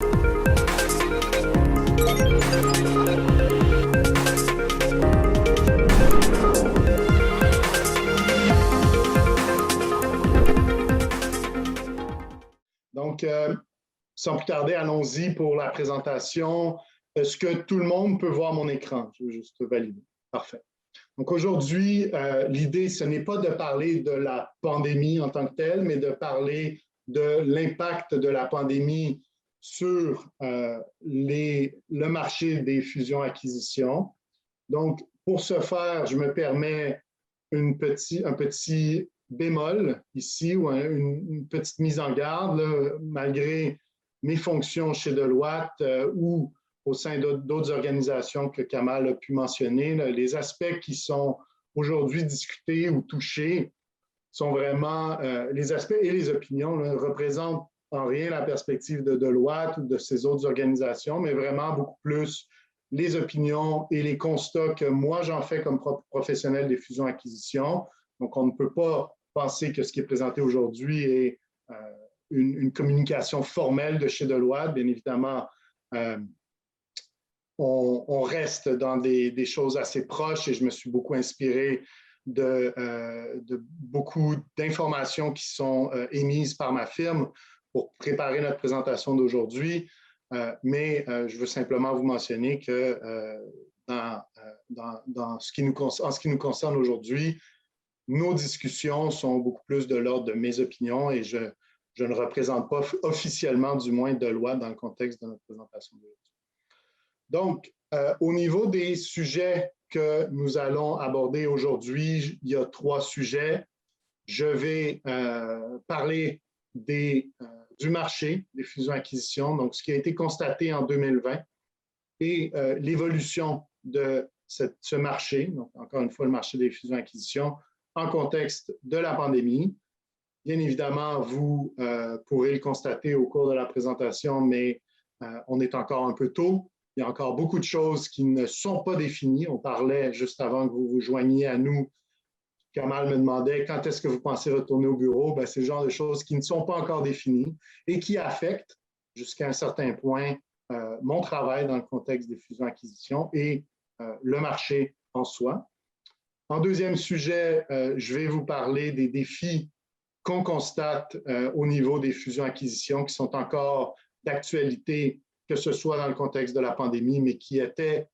Donc, sans plus tarder, allons-y pour la présentation. Est-ce que tout le monde peut voir mon écran? Je veux juste valider. Parfait. Donc aujourd'hui, l'idée, ce n'est pas de parler de la pandémie en tant que telle, mais de parler de l'impact de la pandémie sur le marché des fusions-acquisitions. Donc, pour ce faire, je me permets un petit bémol ici, ou une petite mise en garde, là, malgré mes fonctions chez Deloitte ou au sein d'autres organisations que Kamal a pu mentionner, là, les aspects qui sont aujourd'hui discutés ou touchés sont vraiment, les aspects et les opinions ne représentent en rien la perspective de Deloitte ou de ces autres organisations, mais vraiment beaucoup plus les opinions et les constats que moi j'en fais comme professionnel des fusions-acquisitions. Donc, on ne peut pas penser que ce qui est présenté aujourd'hui est une communication formelle de chez Deloitte. Bien évidemment, on reste dans des choses assez proches et je me suis beaucoup inspiré de beaucoup d'informations qui sont émises par ma firme pour préparer notre présentation d'aujourd'hui. Mais je veux simplement vous mentionner que en ce qui nous concerne aujourd'hui, nos discussions sont beaucoup plus de l'ordre de mes opinions et je ne représente pas officiellement, du moins, Deloitte dans le contexte de notre présentation d'aujourd'hui. Donc, au niveau des sujets que nous allons aborder aujourd'hui, il y a 3 sujets. Je vais parler du marché des fusions-acquisitions, donc ce qui a été constaté en 2020 et l'évolution de ce marché, donc encore une fois le marché des fusions-acquisitions en contexte de la pandémie. Bien évidemment, vous pourrez le constater au cours de la présentation, mais on est encore un peu tôt. Il y a encore beaucoup de choses qui ne sont pas définies. On parlait juste avant que vous vous joigniez à nous. Kamal me demandait quand est-ce que vous pensez retourner au bureau. Bien, c'est le genre de choses qui ne sont pas encore définies et qui affectent jusqu'à un certain point mon travail dans le contexte des fusions-acquisitions et le marché en soi. En deuxième sujet, je vais vous parler des défis qu'on constate au niveau des fusions-acquisitions qui sont encore d'actualité, que ce soit dans le contexte de la pandémie, mais qui étaient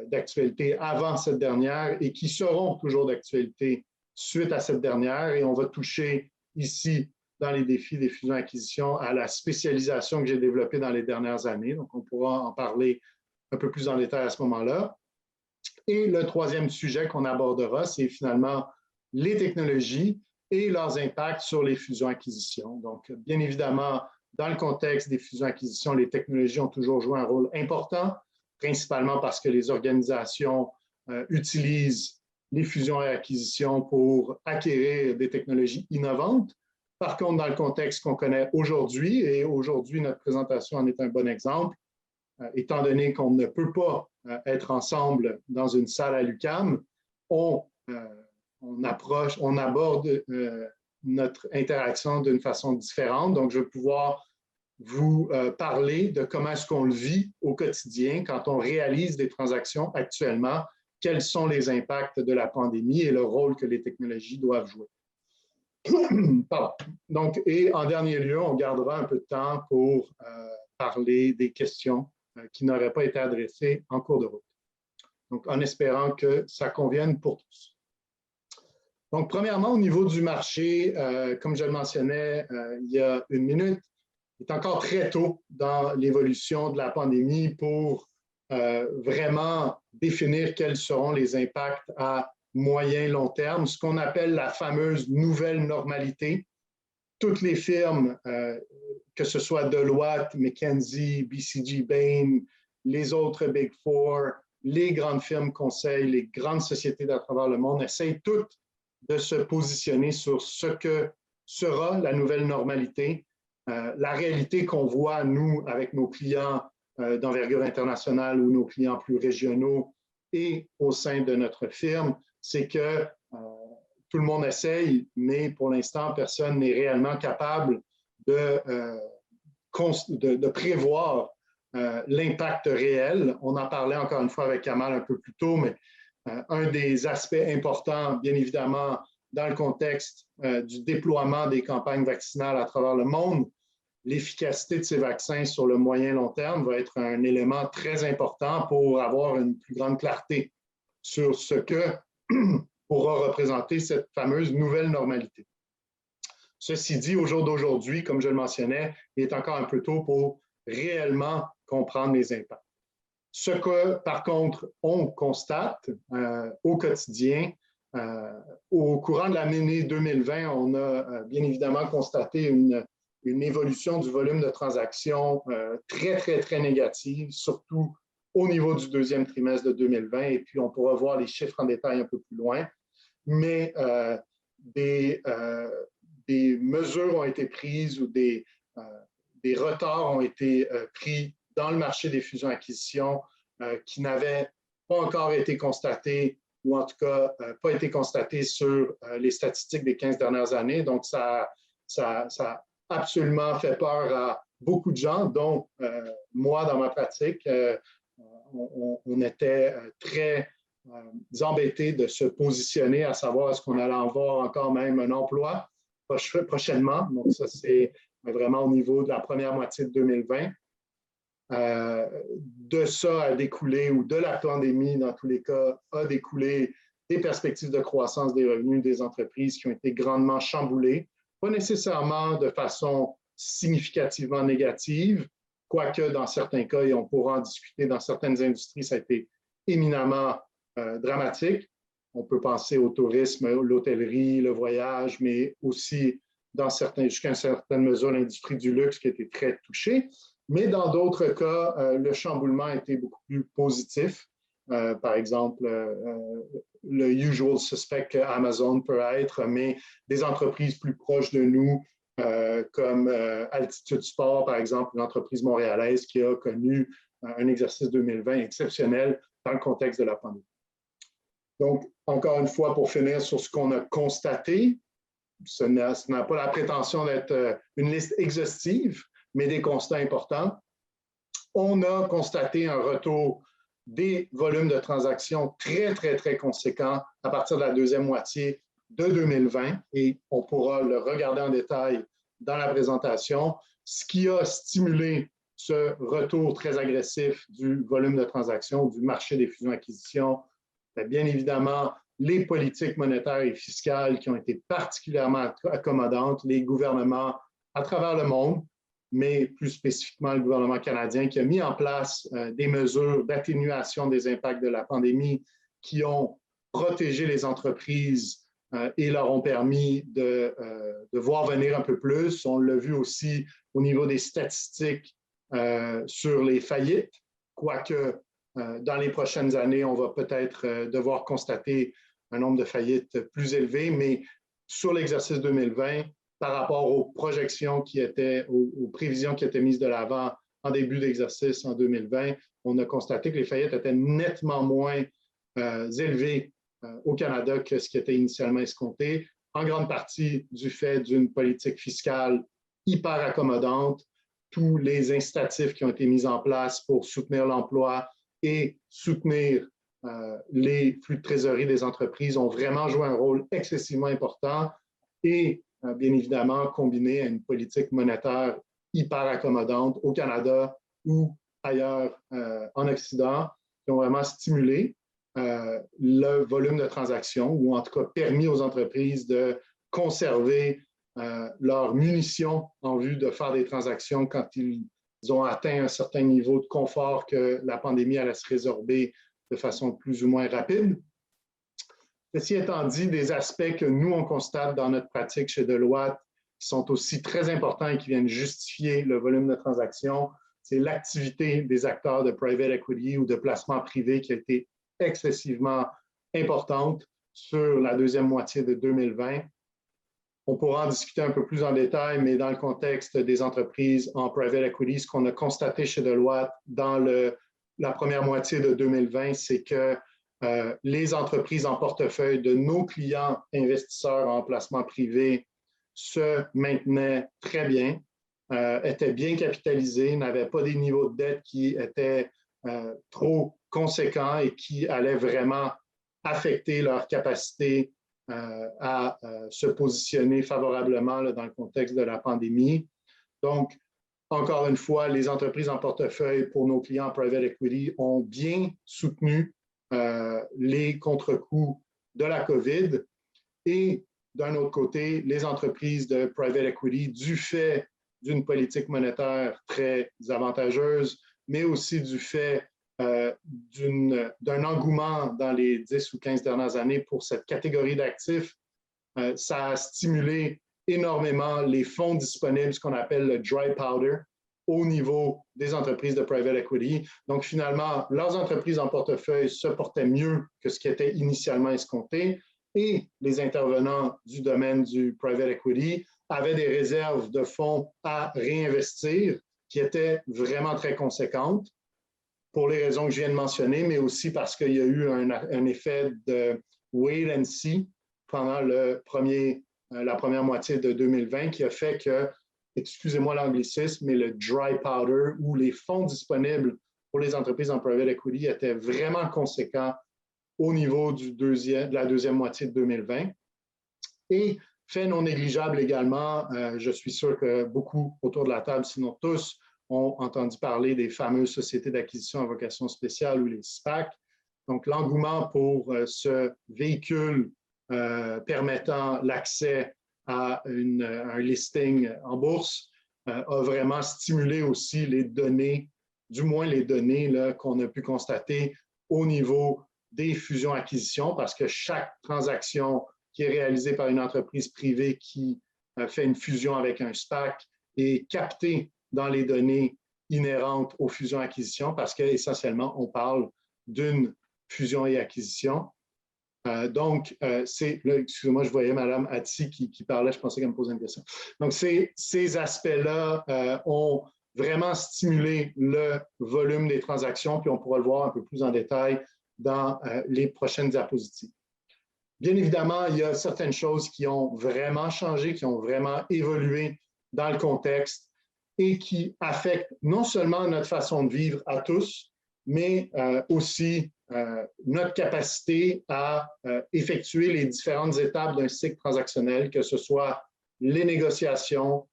d'actualité avant cette dernière et qui seront toujours d'actualité suite à cette dernière. Et on va toucher ici, dans les défis des fusions-acquisitions, à la spécialisation que j'ai développée dans les dernières années. Donc, on pourra en parler un peu plus en détail à ce moment-là. Et le troisième sujet qu'on abordera, c'est finalement les technologies et leurs impacts sur les fusions-acquisitions. Donc, bien évidemment, dans le contexte des fusions-acquisitions, les technologies ont toujours joué un rôle important, principalement parce que les organisations utilisent les fusions et acquisitions pour acquérir des technologies innovantes. Par contre, dans le contexte qu'on connaît aujourd'hui, et aujourd'hui, notre présentation en est un bon exemple, étant donné qu'on ne peut pas être ensemble dans une salle à l'UQAM, on aborde notre interaction d'une façon différente. Donc, je vais pouvoir vous parler de comment est-ce qu'on le vit au quotidien quand on réalise des transactions actuellement, quels sont les impacts de la pandémie et le rôle que les technologies doivent jouer. Pardon. Donc, et en dernier lieu, on gardera un peu de temps pour parler des questions qui n'auraient pas été adressées en cours de route. Donc, en espérant que ça convienne pour tous. Donc, premièrement, au niveau du marché, comme je le mentionnais il y a une minute, il est encore très tôt dans l'évolution de la pandémie pour vraiment définir quels seront les impacts à moyen long terme, ce qu'on appelle la fameuse nouvelle normalité. Toutes les firmes, que ce soit Deloitte, McKinsey, BCG Bain, les autres Big Four, les grandes firmes conseils, les grandes sociétés à travers le monde, essayent toutes de se positionner sur ce que sera la nouvelle normalité. La réalité qu'on voit, nous, avec nos clients d'envergure internationale ou nos clients plus régionaux et au sein de notre firme, c'est que tout le monde essaye, mais pour l'instant, personne n'est réellement capable de de prévoir l'impact réel. On en parlait encore une fois avec Kamal un peu plus tôt, mais un des aspects importants, bien évidemment, dans le contexte du déploiement des campagnes vaccinales à travers le monde, l'efficacité de ces vaccins sur le moyen long terme va être un élément très important pour avoir une plus grande clarté sur ce que pourra représenter cette fameuse nouvelle normalité. Ceci dit, au jour d'aujourd'hui, comme je le mentionnais, il est encore un peu tôt pour réellement comprendre les impacts. Ce que, par contre, on constate au quotidien, au courant de l'année 2020, on a bien évidemment constaté une évolution du volume de transactions très, très, très négative, surtout au niveau du deuxième trimestre de 2020, et puis on pourra voir les chiffres en détail un peu plus loin. Mais des mesures ont été prises ou des retards ont été pris dans le marché des fusions-acquisitions qui n'avaient pas encore été constatés ou en tout cas pas été constatés sur les statistiques des 15 dernières années. Donc, ça a absolument fait peur à beaucoup de gens, dont moi dans ma pratique. On était très embêtés de se positionner à savoir est-ce qu'on allait avoir encore même un emploi prochainement. Donc, ça, c'est vraiment au niveau de la première moitié de 2020. De ça a découlé, ou de la pandémie, dans tous les cas, a découlé des perspectives de croissance des revenus des entreprises qui ont été grandement chamboulées, pas nécessairement de façon significativement négative, quoique dans certains cas, et on pourra en discuter, dans certaines industries, ça a été éminemment dramatique. On peut penser au tourisme, l'hôtellerie, le voyage, mais aussi, jusqu'à une certaine mesure, l'industrie du luxe qui a été très touchée. Mais dans d'autres cas, le chamboulement a été beaucoup plus positif. Par exemple, le usual suspect qu'Amazon peut être, mais des entreprises plus proches de nous, comme Altitude Sport, par exemple, une entreprise montréalaise qui a connu un exercice 2020 exceptionnel dans le contexte de la pandémie. Donc, encore une fois, pour finir sur ce qu'on a constaté, ce n'a pas la prétention d'être une liste exhaustive, mais des constats importants. On a constaté un retour des volumes de transactions très, très, très conséquents à partir de la deuxième moitié de 2020, et on pourra le regarder en détail dans la présentation, ce qui a stimulé ce retour très agressif du volume de transactions, du marché des fusions-acquisitions. Bien évidemment, les politiques monétaires et fiscales qui ont été particulièrement accommodantes, les gouvernements à travers le monde, mais plus spécifiquement le gouvernement canadien qui a mis en place des mesures d'atténuation des impacts de la pandémie qui ont protégé les entreprises et leur ont permis de voir venir un peu plus. On l'a vu aussi au niveau des statistiques sur les faillites, quoique dans les prochaines années, on va peut-être devoir constater un nombre de faillites plus élevé, mais sur l'exercice 2020, par rapport aux projections qui étaient, aux prévisions qui étaient mises de l'avant en début d'exercice en 2020, on a constaté que les faillites étaient nettement moins élevées au Canada que ce qui était initialement escompté, en grande partie du fait d'une politique fiscale hyper accommodante, tous les incitatifs qui ont été mis en place pour soutenir l'emploi et soutenir les flux de trésorerie des entreprises ont vraiment joué un rôle excessivement important et bien évidemment combiné à une politique monétaire hyper accommodante au Canada ou ailleurs en Occident, qui ont vraiment stimulé le volume de transactions ou en tout cas permis aux entreprises de conserver leurs munitions en vue de faire des transactions quand ils ont atteint un certain niveau de confort que la pandémie allait se résorber de façon plus ou moins rapide. Ceci étant dit, des aspects que nous, on constate dans notre pratique chez Deloitte qui sont aussi très importants et qui viennent justifier le volume de transactions, c'est l'activité des acteurs de private equity ou de placement privé qui a été excessivement importante sur la deuxième moitié de 2020. On pourra en discuter un peu plus en détail, mais dans le contexte des entreprises en private equity, ce qu'on a constaté chez Deloitte dans la première moitié de 2020, c'est que les entreprises en portefeuille de nos clients investisseurs en placement privé se maintenaient très bien. étaient bien capitalisées, n'avaient pas des niveaux de dette qui étaient trop conséquents et qui allaient vraiment affecter leur capacité à se positionner favorablement là, dans le contexte de la pandémie. Donc, encore une fois, les entreprises en portefeuille pour nos clients private equity ont bien soutenu les contre-coups de la COVID. Et d'un autre côté, les entreprises de private equity, du fait d'une politique monétaire très avantageuse, mais aussi du fait d'un engouement dans les 10 ou 15 dernières années pour cette catégorie d'actifs, ça a stimulé énormément les fonds disponibles, ce qu'on appelle le dry powder, au niveau des entreprises de private equity. Donc, finalement, leurs entreprises en portefeuille se portaient mieux que ce qui était initialement escompté et les intervenants du domaine du private equity avaient des réserves de fonds à réinvestir qui étaient vraiment très conséquentes pour les raisons que je viens de mentionner, mais aussi parce qu'il y a eu un effet de wait and see pendant la première moitié de 2020 qui a fait que, excusez-moi l'anglicisme, mais le dry powder ou les fonds disponibles pour les entreprises en private equity étaient vraiment conséquents au niveau de la deuxième moitié de 2020. Et fait non négligeable également, je suis sûr que beaucoup autour de la table, sinon tous, ont entendu parler des fameuses sociétés d'acquisition à vocation spéciale ou les SPAC. Donc, l'engouement pour ce véhicule permettant l'accès à un listing en bourse a vraiment stimulé aussi les données, du moins les données qu'on a pu constater au niveau des fusions-acquisitions, parce que chaque transaction qui est réalisée par une entreprise privée qui fait une fusion avec un SPAC est captée dans les données inhérentes aux fusions-acquisitions, parce qu'essentiellement, on parle d'une fusion et acquisition. Donc, excusez-moi, je voyais Mme Atti qui parlait, je pensais qu'elle me posait une question. Donc, ces aspects-là ont vraiment stimulé le volume des transactions, puis on pourra le voir un peu plus en détail dans les prochaines diapositives. Bien évidemment, il y a certaines choses qui ont vraiment changé, qui ont vraiment évolué dans le contexte et qui affectent non seulement notre façon de vivre à tous, mais aussi notre capacité à effectuer les différentes étapes d'un cycle transactionnel, que ce soit les négociations,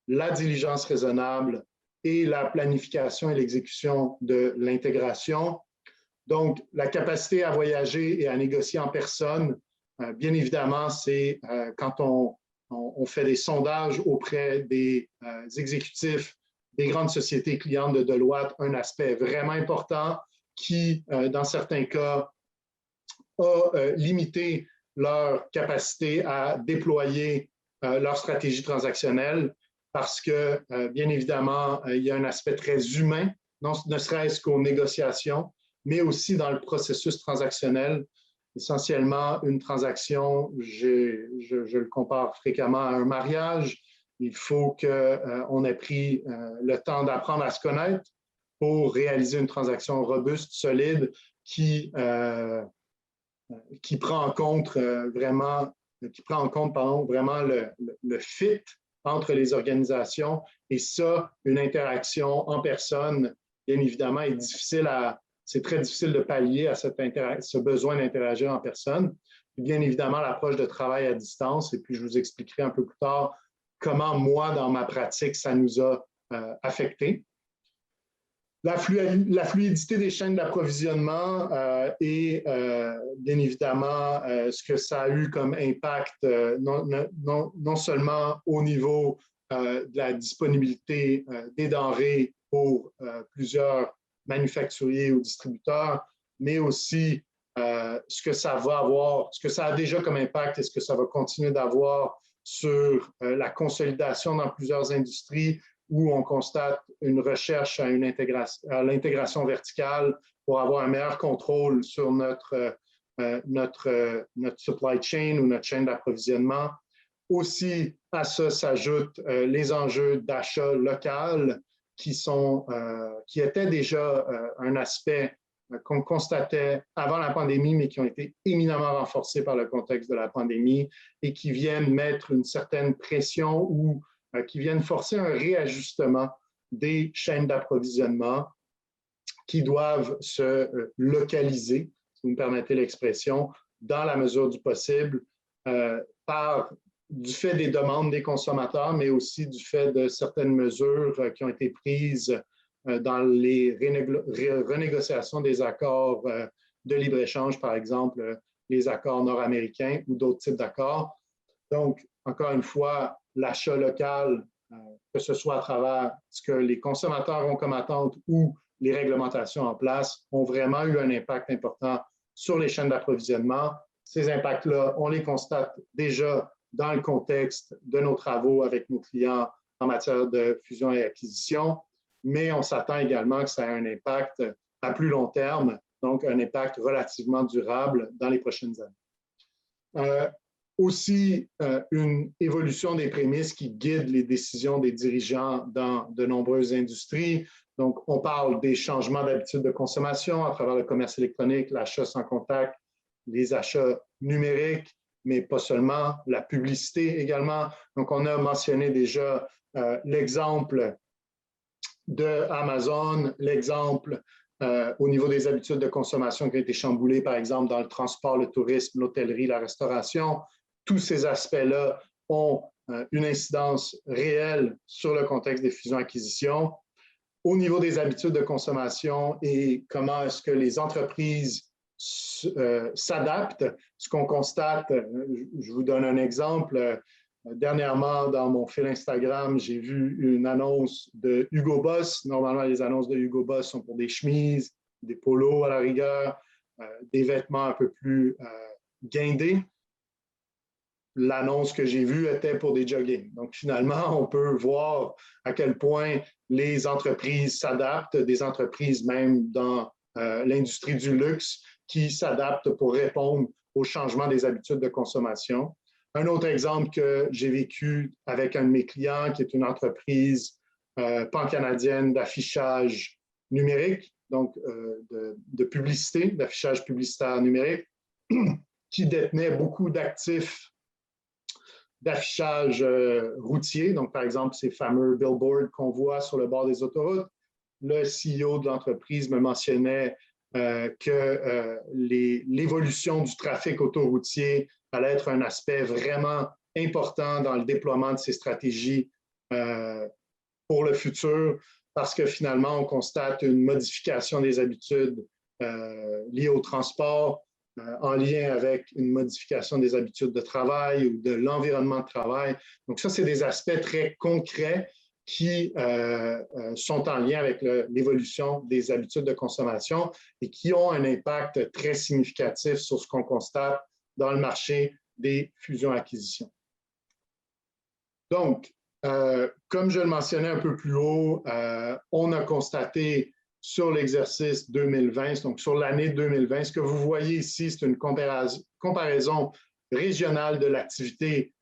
la diligence raisonnable et la planification et l'exécution de l'intégration. Donc, la capacité à voyager et à négocier en personne, bien évidemment, c'est quand on fait des sondages auprès des exécutifs des grandes sociétés clientes de Deloitte, un aspect vraiment important qui, dans certains cas, a limité leur capacité à déployer leur stratégie transactionnelle parce que, bien évidemment, il y a un aspect très humain, ne serait-ce qu'aux négociations, mais aussi dans le processus transactionnel. Essentiellement, une transaction, je le compare fréquemment à un mariage. Il faut qu'on ait pris le temps d'apprendre à se connaître pour réaliser une transaction robuste, solide, qui prend en compte vraiment le fit entre les organisations. Et ça, une interaction en personne, bien évidemment, c'est très difficile de pallier à ce besoin d'interagir en personne. Et bien évidemment, l'approche de travail à distance, et puis je vous expliquerai un peu plus tard comment moi, dans ma pratique, ça nous a affectés. La fluidité des chaînes d'approvisionnement et bien évidemment ce que ça a eu comme impact non seulement au niveau de la disponibilité des denrées pour plusieurs manufacturiers ou distributeurs, mais aussi ce que ça va avoir, ce que ça a déjà comme impact et ce que ça va continuer d'avoir sur la consolidation dans plusieurs industries où on constate une recherche à l'intégration verticale pour avoir un meilleur contrôle sur notre supply chain ou notre chaîne d'approvisionnement. Aussi, à ça s'ajoutent les enjeux d'achat local qui étaient déjà un aspect qu'on constatait avant la pandémie, mais qui ont été éminemment renforcés par le contexte de la pandémie et qui viennent mettre une certaine pression ou qui viennent forcer un réajustement des chaînes d'approvisionnement qui doivent se localiser, si vous me permettez l'expression, dans la mesure du possible, du fait des demandes des consommateurs, mais aussi du fait de certaines mesures qui ont été prises dans les renégociations des accords de libre-échange, par exemple, les accords nord-américains ou d'autres types d'accords. Donc, encore une fois, l'achat local, que ce soit à travers ce que les consommateurs ont comme attente ou les réglementations en place, ont vraiment eu un impact important sur les chaînes d'approvisionnement. Ces impacts-là, on les constate déjà dans le contexte de nos travaux avec nos clients en matière de fusion et acquisition, mais on s'attend également que ça ait un impact à plus long terme, donc un impact relativement durable dans les prochaines années. Aussi, une évolution des prémices qui guide les décisions des dirigeants dans de nombreuses industries. Donc, on parle des changements d'habitude de consommation à travers le commerce électronique, l'achat sans contact, les achats numériques, mais pas seulement, la publicité également. Donc, on a mentionné déjà l'exemple de Amazon, l'exemple au niveau des habitudes de consommation qui ont été chamboulées, par exemple, dans le transport, le tourisme, l'hôtellerie, la restauration. Tous ces aspects-là ont une incidence réelle sur le contexte des fusions-acquisitions. Au niveau des habitudes de consommation et comment est-ce que les entreprises s'adaptent, ce qu'on constate, je vous donne un exemple. Dernièrement, dans mon fil Instagram, j'ai vu une annonce de Hugo Boss. Normalement, les annonces de Hugo Boss sont pour des chemises, des polos à la rigueur, des vêtements un peu plus guindés. L'annonce que j'ai vue était pour des jogging. Donc, finalement, on peut voir à quel point les entreprises s'adaptent, des entreprises même dans l'industrie du luxe qui s'adaptent pour répondre au changement des habitudes de consommation. Un autre exemple que j'ai vécu avec un de mes clients, qui est une entreprise pan-canadienne d'affichage numérique, donc de publicité, d'affichage publicitaire numérique, qui détenait beaucoup d'actifs d'affichage routier, donc par exemple ces fameux billboards qu'on voit sur le bord des autoroutes. Le CEO de l'entreprise me mentionnait que l'évolution du trafic autoroutier allait être un aspect vraiment important dans le déploiement de ces stratégies pour le futur, parce que finalement, on constate une modification des habitudes liées au transport, en lien avec une modification des habitudes de travail ou de l'environnement de travail. Donc ça, c'est des aspects très concrets qui sont en lien avec l'évolution des habitudes de consommation et qui ont un impact très significatif sur ce qu'on constate dans le marché des fusions-acquisitions. Donc, comme je le mentionnais un peu plus haut, on a constaté sur l'exercice 2020, donc sur l'année 2020. Ce que vous voyez ici, c'est une comparaison régionale de l'activité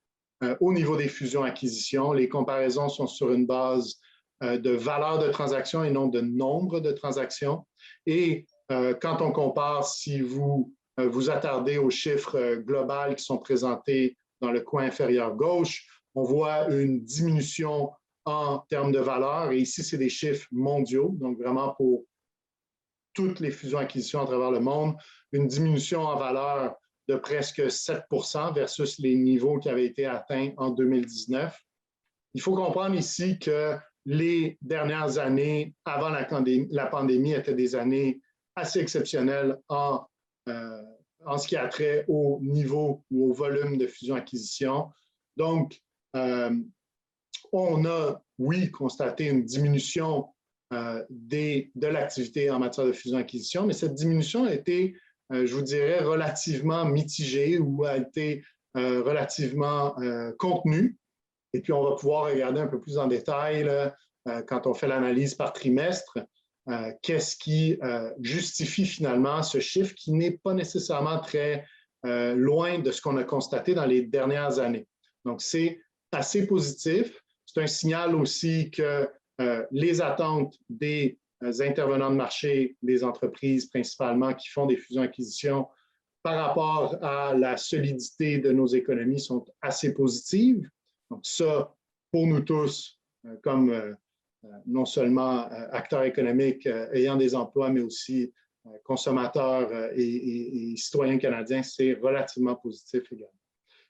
au niveau des fusions-acquisitions. Les comparaisons sont sur une base de valeur de transaction et non de nombre de transactions. Et quand on compare, si vous vous attardez aux chiffres globaux qui sont présentés dans le coin inférieur gauche, on voit une diminution en termes de valeur. Et ici, c'est des chiffres mondiaux, donc vraiment pour toutes les fusions-acquisitions à travers le monde, une diminution en valeur de presque 7 % versus les niveaux qui avaient été atteints en 2019. Il faut comprendre ici que les dernières années avant la pandémie étaient des années assez exceptionnelles en ce qui a trait au niveau ou au volume de fusion-acquisition. Donc, on a, oui, constaté une diminution de l'activité en matière de fusion-acquisition, mais cette diminution a été, je vous dirais, relativement mitigée ou a été relativement contenue. Et puis, on va pouvoir regarder un peu plus en détail, là, quand on fait l'analyse par trimestre, qu'est-ce qui justifie finalement ce chiffre qui n'est pas nécessairement très loin de ce qu'on a constaté dans les dernières années. Donc, c'est assez positif. C'est un signal aussi que les attentes des intervenants de marché, des entreprises principalement qui font des fusions-acquisitions par rapport à la solidité de nos économies sont assez positives. Donc ça, pour nous tous, comme non seulement acteurs économiques ayant des emplois, mais aussi consommateurs et citoyens canadiens, c'est relativement positif également.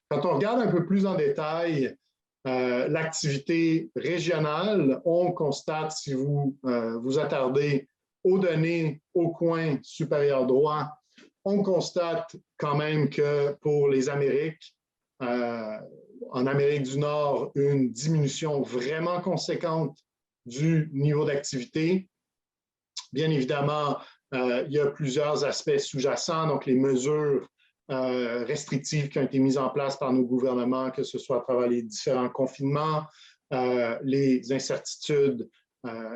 Quand on regarde un peu plus en détail l'activité régionale, on constate, si vous vous attardez aux données au coin supérieur droit, on constate quand même que pour les Amériques, en Amérique du Nord, une diminution vraiment conséquente du niveau d'activité. Bien évidemment, il y a plusieurs aspects sous-jacents, donc les mesures restrictives qui ont été mises en place par nos gouvernements, que ce soit à travers les différents confinements, les incertitudes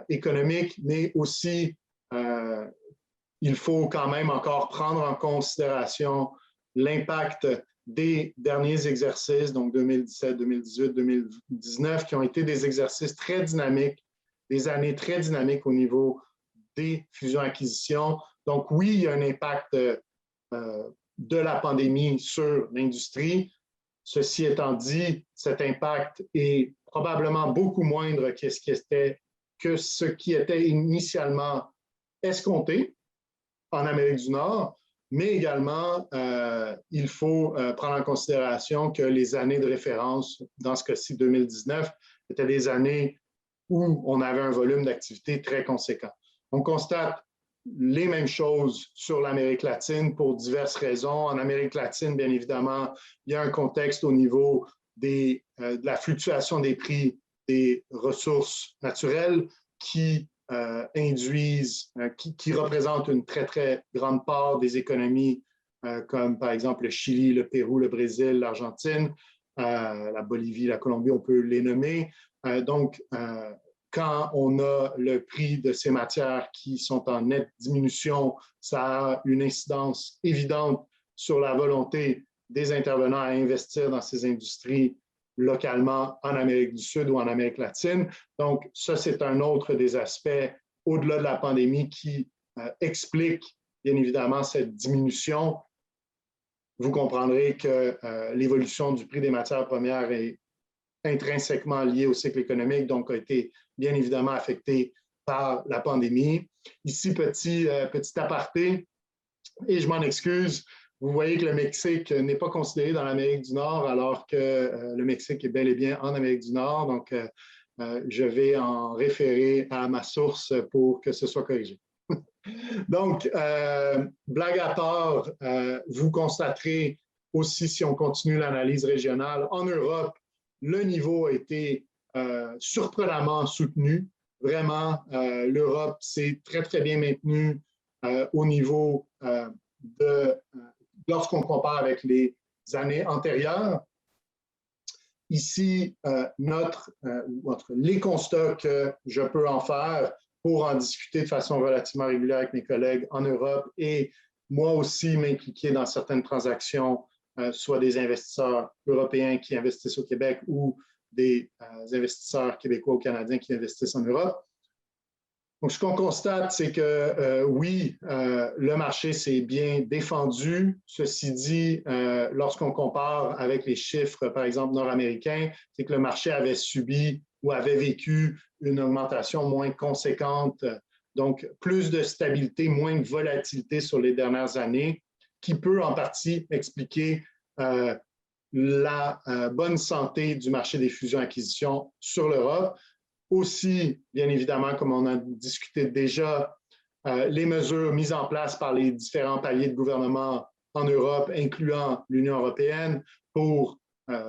économiques, mais aussi il faut quand même encore prendre en considération l'impact des derniers exercices, donc 2017, 2018, 2019, qui ont été des exercices très dynamiques, des années très dynamiques au niveau des fusions-acquisitions. Donc oui, il y a un impact de la pandémie sur l'industrie. Ceci étant dit, cet impact est probablement beaucoup moindre que ce qui était initialement escompté en Amérique du Nord, mais également, il faut prendre en considération que les années de référence, dans ce cas-ci 2019, étaient des années où on avait un volume d'activité très conséquent. On constate les mêmes choses sur l'Amérique latine pour diverses raisons. En Amérique latine, bien évidemment, il y a un contexte au niveau de la fluctuation des prix des ressources naturelles qui qui représentent une très, très grande part des économies, comme par exemple le Chili, le Pérou, le Brésil, l'Argentine, la Bolivie, la Colombie, on peut les nommer. Donc, quand on a le prix de ces matières qui sont en nette diminution, ça a une incidence évidente sur la volonté des intervenants à investir dans ces industries localement en Amérique du Sud ou en Amérique latine. Donc, ça, c'est un autre des aspects au-delà de la pandémie qui explique bien évidemment cette diminution. Vous comprendrez que l'évolution du prix des matières premières est intrinsèquement liée au cycle économique, donc a été bien évidemment affectée par la pandémie. Ici, petit aparté, et je m'en excuse, vous voyez que le Mexique n'est pas considéré dans l'Amérique du Nord, alors que le Mexique est bel et bien en Amérique du Nord. Donc, je vais en référer à ma source pour que ce soit corrigé. Donc, blague à part, vous constaterez aussi, si on continue l'analyse régionale, en Europe, le niveau a été surprenamment soutenu. Vraiment, l'Europe s'est très, très bien maintenue au niveau lorsqu'on compare avec les années antérieures. Ici, les constats que je peux en faire pour en discuter de façon relativement régulière avec mes collègues en Europe et moi aussi m'impliquer dans certaines transactions, soit des investisseurs européens qui investissent au Québec ou des investisseurs québécois ou canadiens qui investissent en Europe. Donc, ce qu'on constate, c'est que oui, le marché s'est bien défendu. Ceci dit, lorsqu'on compare avec les chiffres, par exemple, nord-américains, c'est que le marché avait subi ou avait vécu une augmentation moins conséquente. Donc, plus de stabilité, moins de volatilité sur les dernières années, qui peut en partie expliquer la bonne santé du marché des fusions-acquisitions sur l'Europe. Aussi, bien évidemment, comme on a discuté déjà, les mesures mises en place par les différents paliers de gouvernement en Europe, incluant l'Union européenne, pour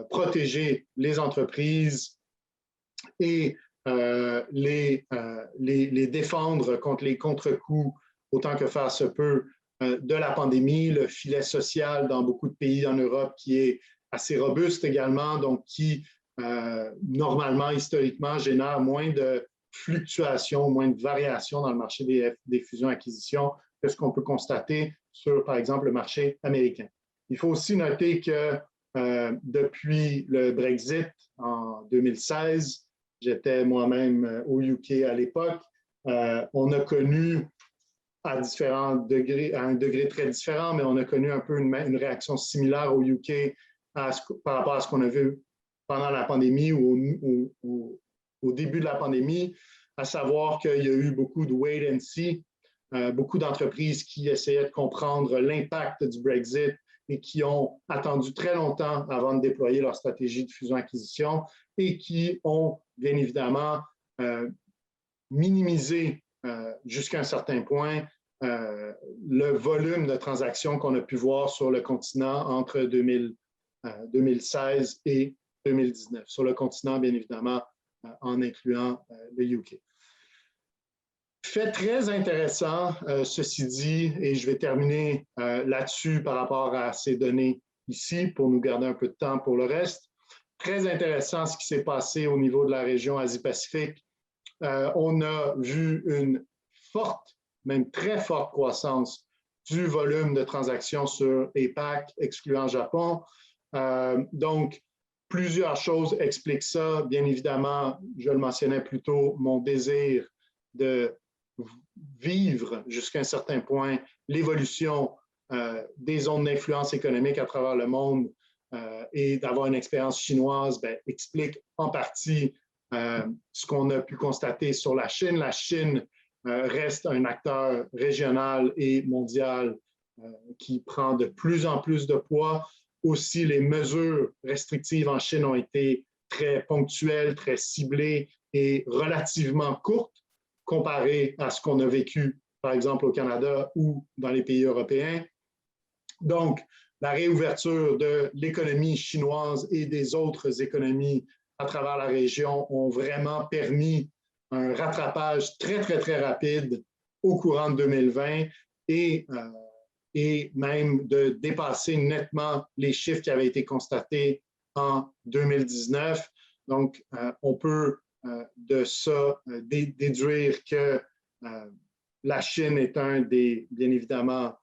protéger les entreprises et les défendre contre les contre-coups autant que faire se peut de la pandémie, le filet social dans beaucoup de pays en Europe qui est assez robuste également, donc qui normalement, historiquement, génère moins de fluctuations, moins de variations dans le marché des fusions-acquisitions que ce qu'on peut constater sur, par exemple, le marché américain. Il faut aussi noter que depuis le Brexit en 2016, j'étais moi-même au UK à l'époque, on a connu à différents degrés, à un degré très différent, mais on a connu un peu une réaction similaire au UK par rapport à ce qu'on a vu pendant la pandémie ou au début de la pandémie, à savoir qu'il y a eu beaucoup de wait and see, beaucoup d'entreprises qui essayaient de comprendre l'impact du Brexit et qui ont attendu très longtemps avant de déployer leur stratégie de fusion-acquisition et qui ont bien évidemment minimisé jusqu'à un certain point le volume de transactions qu'on a pu voir sur le continent entre 2016 et 2019, sur le continent, bien évidemment, en incluant le UK. Fait très intéressant, ceci dit, et je vais terminer là-dessus par rapport à ces données ici pour nous garder un peu de temps pour le reste. Très intéressant ce qui s'est passé au niveau de la région Asie-Pacifique. On a vu une forte, même très forte croissance du volume de transactions sur APAC, excluant Japon. Donc, plusieurs choses expliquent ça. Bien évidemment, je le mentionnais plus tôt, mon désir de vivre jusqu'à un certain point l'évolution des zones d'influence économique à travers le monde et d'avoir une expérience chinoise explique en partie ce qu'on a pu constater sur la Chine. La Chine reste un acteur régional et mondial qui prend de plus en plus de poids. Aussi, les mesures restrictives en Chine ont été très ponctuelles, très ciblées et relativement courtes comparées à ce qu'on a vécu, par exemple, au Canada ou dans les pays européens. Donc, la réouverture de l'économie chinoise et des autres économies à travers la région ont vraiment permis un rattrapage très, très, très rapide au courant de 2020 et même de dépasser nettement les chiffres qui avaient été constatés en 2019. Donc, on peut de ça déduire que la Chine est un des, bien évidemment,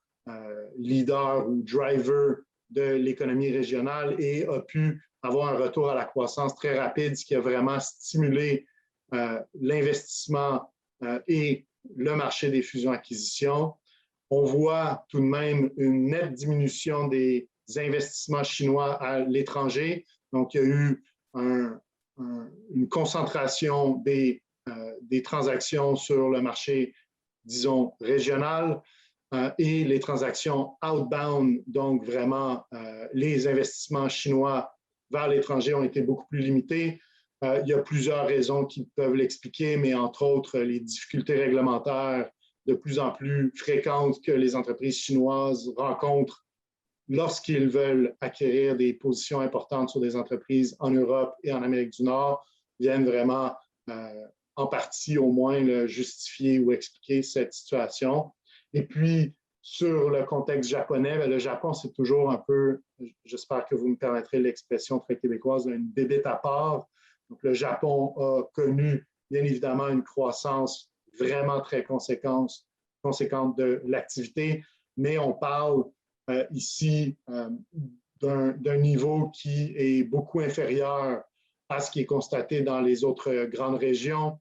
leaders ou drivers de l'économie régionale et a pu avoir un retour à la croissance très rapide, ce qui a vraiment stimulé l'investissement et le marché des fusions-acquisitions. On voit tout de même une nette diminution des investissements chinois à l'étranger. Donc, il y a eu une concentration des transactions sur le marché, disons, régional et les transactions outbound, donc vraiment les investissements chinois vers l'étranger ont été beaucoup plus limités. Il y a plusieurs raisons qui peuvent l'expliquer, mais entre autres, les difficultés réglementaires de plus en plus fréquentes que les entreprises chinoises rencontrent lorsqu'ils veulent acquérir des positions importantes sur des entreprises en Europe et en Amérique du Nord, viennent vraiment, en partie au moins, justifier ou expliquer cette situation. Et puis, sur le contexte japonais, le Japon, c'est toujours un peu, j'espère que vous me permettrez l'expression très québécoise, une bébête à part. Donc, le Japon a connu, bien évidemment, une croissance vraiment très conséquente de l'activité, mais on parle ici d'un niveau qui est beaucoup inférieur à ce qui est constaté dans les autres grandes régions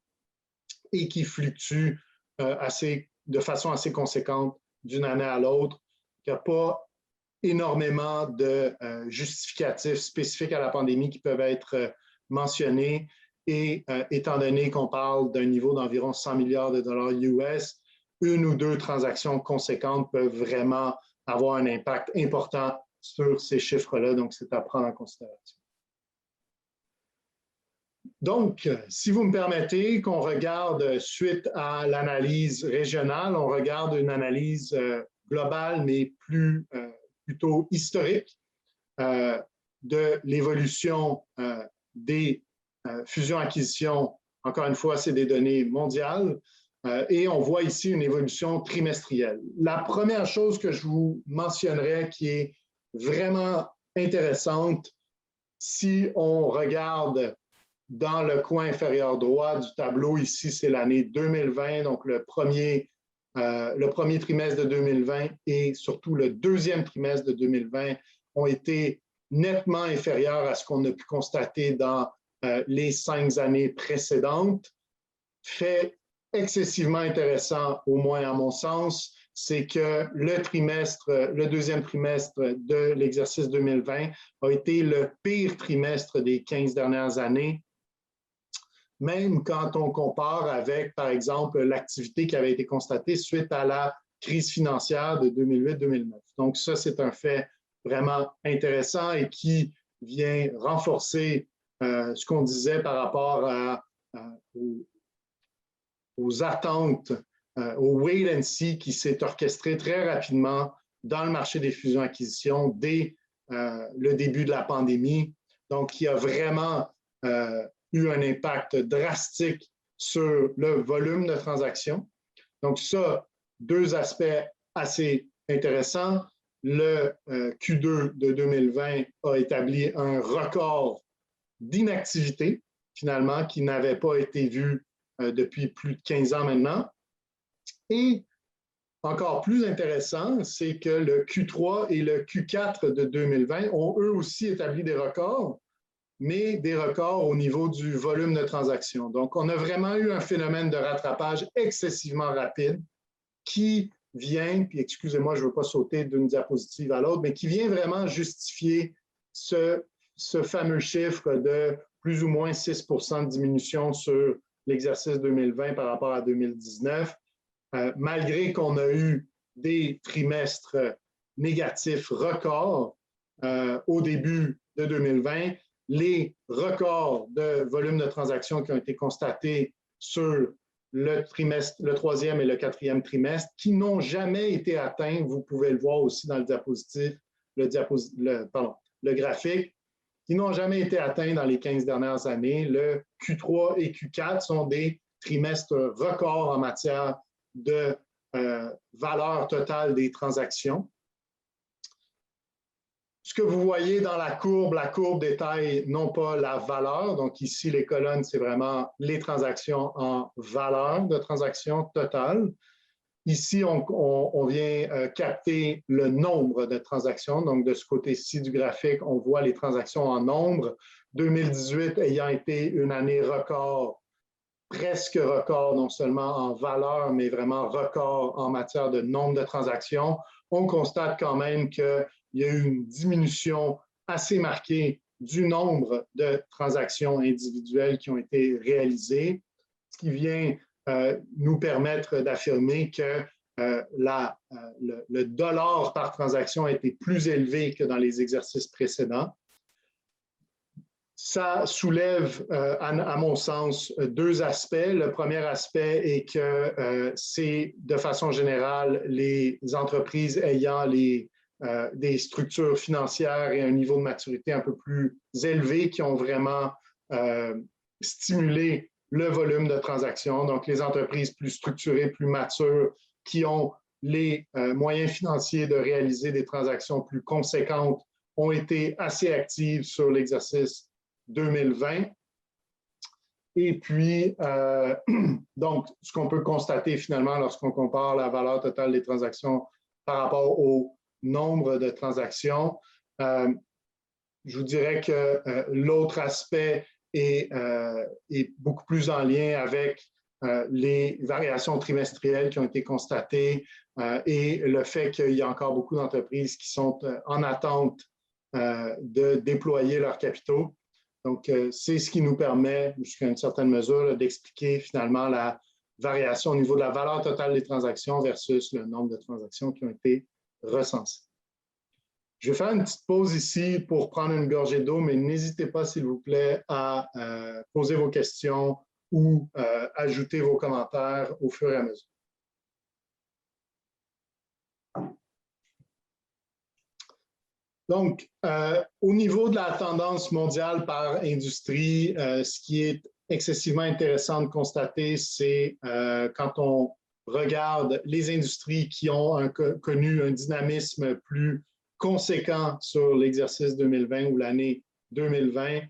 et qui fluctue de façon assez conséquente d'une année à l'autre. Il n'y a pas énormément de justificatifs spécifiques à la pandémie qui peuvent être mentionnés. Et étant donné qu'on parle d'un niveau d'environ 100 milliards de dollars US, une ou deux transactions conséquentes peuvent vraiment avoir un impact important sur ces chiffres-là. Donc, c'est à prendre en considération. Donc, si vous me permettez qu'on regarde suite à l'analyse régionale, on regarde une analyse globale, mais plutôt historique de l'évolution des fusions-acquisitions. Encore une fois, c'est des données mondiales. Et on voit ici une évolution trimestrielle. La première chose que je vous mentionnerai qui est vraiment intéressante, si on regarde dans le coin inférieur droit du tableau, ici, c'est l'année 2020, donc le premier trimestre de 2020 et surtout le deuxième trimestre de 2020 ont été nettement inférieurs à ce qu'on a pu constater dans les 5 années précédentes. Fait excessivement intéressant, au moins à mon sens, c'est que le deuxième trimestre de l'exercice 2020 a été le pire trimestre des 15 dernières années, même quand on compare avec, par exemple, l'activité qui avait été constatée suite à la crise financière de 2008-2009. Donc ça, c'est un fait vraiment intéressant et qui vient renforcer ce qu'on disait par rapport aux attentes, au wait and see qui s'est orchestré très rapidement dans le marché des fusions-acquisitions dès le début de la pandémie. Donc, qui a vraiment eu un impact drastique sur le volume de transactions. Donc, ça, deux aspects assez intéressants. Le Q2 de 2020 a établi un record d'inactivité, finalement, qui n'avait pas été vu depuis plus de 15 ans maintenant. Et encore plus intéressant, c'est que le Q3 et le Q4 de 2020 ont eux aussi établi des records, mais des records au niveau du volume de transactions. Donc, on a vraiment eu un phénomène de rattrapage excessivement rapide qui vient, puis excusez-moi, je ne veux pas sauter d'une diapositive à l'autre, mais qui vient vraiment justifier ce fameux chiffre de plus ou moins 6 % de diminution sur l'exercice 2020 par rapport à 2019, malgré qu'on a eu des trimestres négatifs records au début de 2020, les records de volume de transactions qui ont été constatés sur le troisième et le quatrième trimestre, qui n'ont jamais été atteints, vous pouvez le voir aussi dans le diapositive, le graphique, qui n'ont jamais été atteints dans les 15 dernières années. Le Q3 et Q4 sont des trimestres records en matière de valeur totale des transactions. Ce que vous voyez dans la courbe détaille non pas la valeur, donc ici les colonnes, c'est vraiment les transactions en valeur de transactions totales. Ici, on vient capter le nombre de transactions, donc de ce côté-ci du graphique, on voit les transactions en nombre. 2018 ayant été une année record, presque record, non seulement en valeur, mais vraiment record en matière de nombre de transactions, on constate quand même qu'il y a eu une diminution assez marquée du nombre de transactions individuelles qui ont été réalisées, ce qui vient nous permettre d'affirmer que le dollar par transaction a été plus élevé que dans les exercices précédents. Ça soulève, à mon sens, deux aspects. Le premier aspect est que c'est, de façon générale, les entreprises ayant des structures financières et un niveau de maturité un peu plus élevé qui ont vraiment stimulé le volume de transactions. Donc, les entreprises plus structurées, plus matures, qui ont les moyens financiers de réaliser des transactions plus conséquentes ont été assez actives sur l'exercice 2020. Et puis, donc, ce qu'on peut constater finalement lorsqu'on compare la valeur totale des transactions par rapport au nombre de transactions, je vous dirais que l'autre aspect est beaucoup plus en lien avec les variations trimestrielles qui ont été constatées et le fait qu'il y a encore beaucoup d'entreprises qui sont en attente de déployer leurs capitaux. Donc, c'est ce qui nous permet, jusqu'à une certaine mesure, d'expliquer finalement la variation au niveau de la valeur totale des transactions versus le nombre de transactions qui ont été recensées. Je vais faire une petite pause ici pour prendre une gorgée d'eau, mais n'hésitez pas, s'il vous plaît, à poser vos questions ou ajouter vos commentaires au fur et à mesure. Donc, au niveau de la tendance mondiale par industrie, ce qui est excessivement intéressant de constater, c'est quand on regarde les industries qui ont connu un dynamisme plus conséquent sur l'exercice 2020 ou l'année 2020.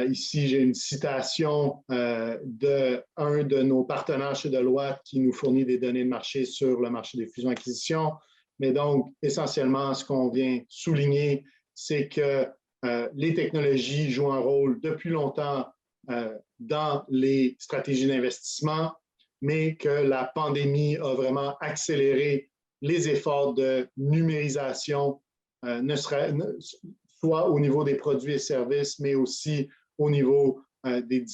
Ici, j'ai une citation d'un de nos partenaires chez Deloitte qui nous fournit des données de marché sur le marché des fusions-acquisitions. Mais donc, essentiellement, ce qu'on vient souligner, c'est que les technologies jouent un rôle depuis longtemps dans les stratégies d'investissement, mais que la pandémie a vraiment accéléré les efforts de numérisation, soit au niveau des produits et services, mais aussi au niveau des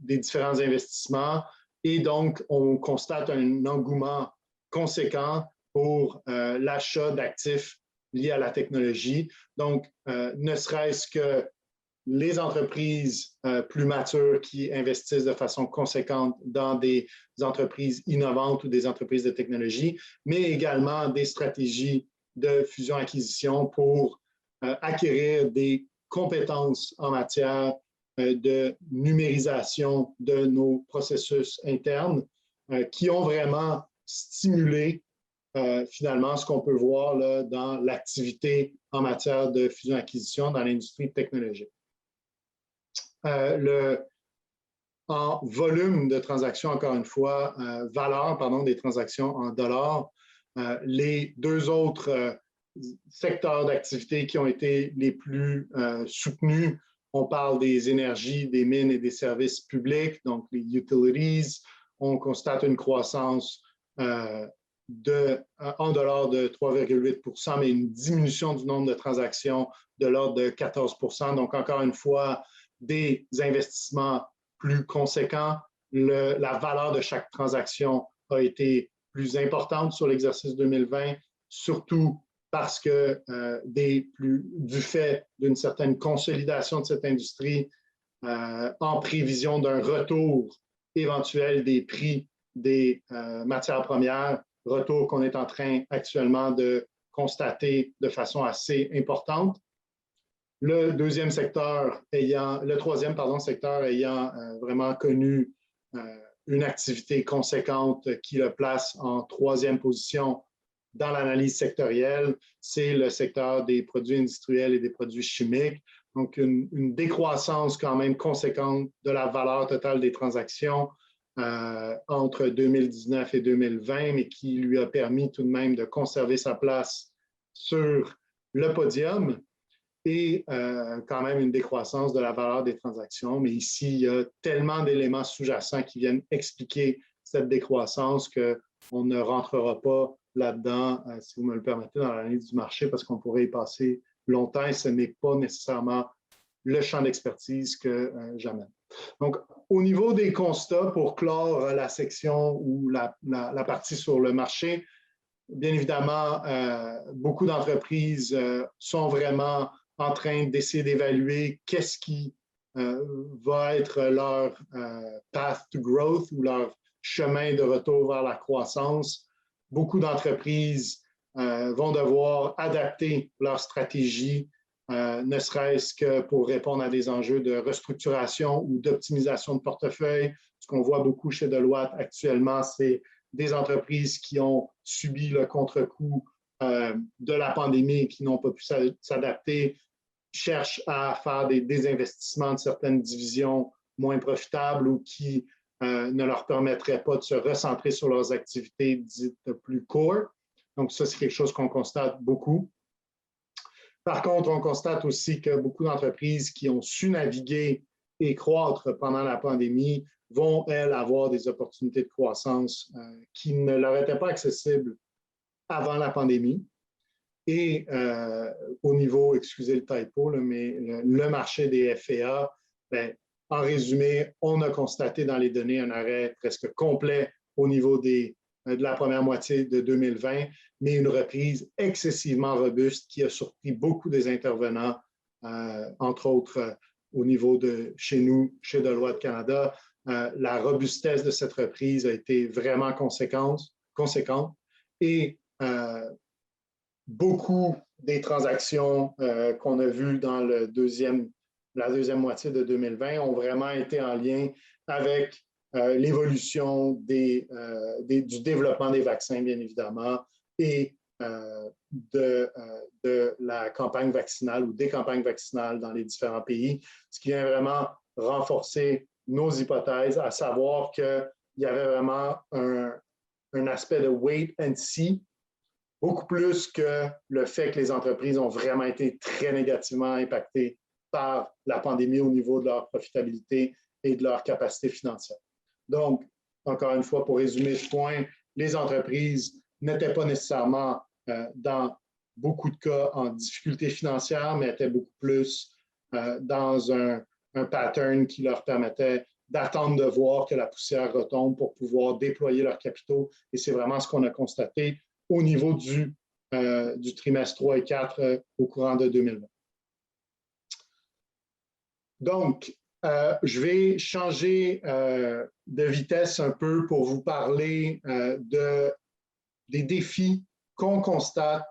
différents investissements. Et donc, on constate un engouement conséquent pour l'achat d'actifs liés à la technologie. Donc, ne serait-ce que les entreprises plus matures qui investissent de façon conséquente dans des entreprises innovantes ou des entreprises de technologie, mais également des stratégies de fusion-acquisition pour acquérir des compétences en matière de numérisation de nos processus internes qui ont vraiment stimulé finalement ce qu'on peut voir là, dans l'activité en matière de fusion-acquisition dans l'industrie technologique. En volume de transactions, encore une fois, valeur, pardon, des transactions en dollars, les deux autres secteurs d'activité qui ont été les plus soutenus, on parle des énergies, des mines et des services publics, donc les utilities. On constate une croissance en dollars de 3,8 %, mais une diminution du nombre de transactions de l'ordre de 14 %. Donc, encore une fois, des investissements plus conséquents. La valeur de chaque transaction a été plus importante sur l'exercice 2020, surtout parce que du fait d'une certaine consolidation de cette industrie en prévision d'un retour éventuel des prix des matières premières, retour qu'on est en train actuellement de constater de façon assez importante. Le troisième secteur ayant vraiment connu une activité conséquente qui le place en troisième position dans l'analyse sectorielle, c'est le secteur des produits industriels et des produits chimiques. Donc, une décroissance quand même conséquente de la valeur totale des transactions entre 2019 et 2020, mais qui lui a permis tout de même de conserver sa place sur le podium et quand même une décroissance de la valeur des transactions. Mais ici, il y a tellement d'éléments sous-jacents qui viennent expliquer cette décroissance qu'on ne rentrera pas là-dedans, si vous me le permettez, dans l'analyse du marché, parce qu'on pourrait y passer longtemps et ce n'est pas nécessairement le champ d'expertise que j'amène. Donc, au niveau des constats, pour clore la section ou la partie sur le marché, bien évidemment, beaucoup d'entreprises sont vraiment en train d'essayer d'évaluer qu'est-ce qui va être leur path to growth ou leur chemin de retour vers la croissance. Beaucoup d'entreprises vont devoir adapter leur stratégie, ne serait-ce que pour répondre à des enjeux de restructuration ou d'optimisation de portefeuille. Ce qu'on voit beaucoup chez Deloitte actuellement, c'est des entreprises qui ont subi le contre-coup de la pandémie et qui n'ont pas pu s'adapter, cherchent à faire des désinvestissements de certaines divisions moins profitables ou qui ne leur permettraient pas de se recentrer sur leurs activités dites plus core. Donc, ça, c'est quelque chose qu'on constate beaucoup. Par contre, on constate aussi que beaucoup d'entreprises qui ont su naviguer et croître pendant la pandémie vont, elles, avoir des opportunités de croissance qui ne leur étaient pas accessibles avant la pandémie. Et au niveau, excusez le typo, là, mais le marché des FEA, bien, en résumé, on a constaté dans les données un arrêt presque complet au niveau de la première moitié de 2020, mais une reprise excessivement robuste qui a surpris beaucoup des intervenants, entre autres au niveau de chez nous, chez Deloitte Canada. La robustesse de cette reprise a été vraiment conséquente et beaucoup des transactions qu'on a vues dans la deuxième moitié de 2020 ont vraiment été en lien avec l'évolution du développement des vaccins, bien évidemment, et de la campagne vaccinale ou des campagnes vaccinales dans les différents pays, ce qui vient vraiment renforcer nos hypothèses, à savoir qu'il y avait vraiment un aspect de wait and see, beaucoup plus que le fait que les entreprises ont vraiment été très négativement impactées par la pandémie au niveau de leur profitabilité et de leur capacité financière. Donc, encore une fois, pour résumer ce point, les entreprises n'étaient pas nécessairement dans beaucoup de cas en difficulté financière, mais étaient beaucoup plus dans un pattern qui leur permettait d'attendre de voir que la poussière retombe pour pouvoir déployer leurs capitaux. Et c'est vraiment ce qu'on a constaté au niveau du trimestre 3 et 4 au courant de 2020. Donc, je vais changer de vitesse un peu pour vous parler des défis qu'on constate.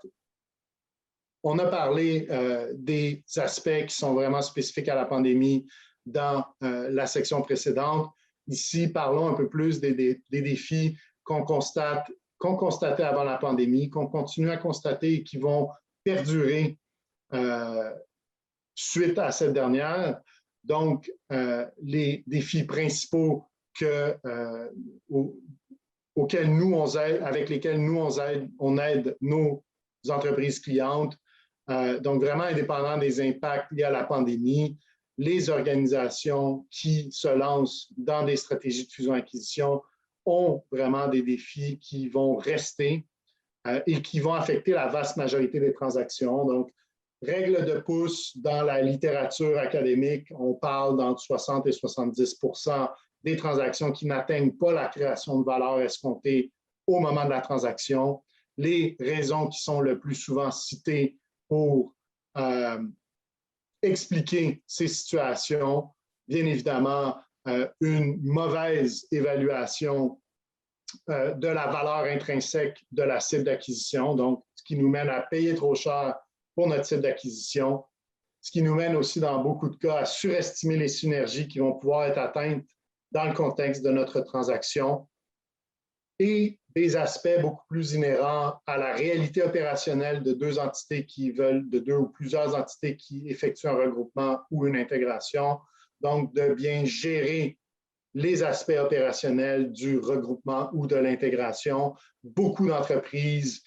On a parlé des aspects qui sont vraiment spécifiques à la pandémie dans la section précédente. Ici, parlons un peu plus des défis qu'on constatait avant la pandémie, qu'on continue à constater et qui vont perdurer suite à cette dernière. Donc, les défis principaux auxquels nous on aide, avec lesquels nous on aide nos entreprises clientes. Donc, vraiment indépendant des impacts liés à la pandémie, les organisations qui se lancent dans des stratégies de fusion-acquisition ont vraiment des défis qui vont rester et qui vont affecter la vaste majorité des transactions. Donc, règle de Pouce, dans la littérature académique, on parle d'entre 60 et 70 % des transactions qui n'atteignent pas la création de valeur escomptée au moment de la transaction. Les raisons qui sont le plus souvent citées pour expliquer ces situations, bien évidemment, une mauvaise évaluation de la valeur intrinsèque de la cible d'acquisition, donc ce qui nous mène à payer trop cher pour notre cible d'acquisition, ce qui nous mène aussi dans beaucoup de cas à surestimer les synergies qui vont pouvoir être atteintes dans le contexte de notre transaction, et des aspects beaucoup plus inhérents à la réalité opérationnelle de deux entités de deux ou plusieurs entités qui effectuent un regroupement ou une intégration, donc de bien gérer les aspects opérationnels du regroupement ou de l'intégration. Beaucoup d'entreprises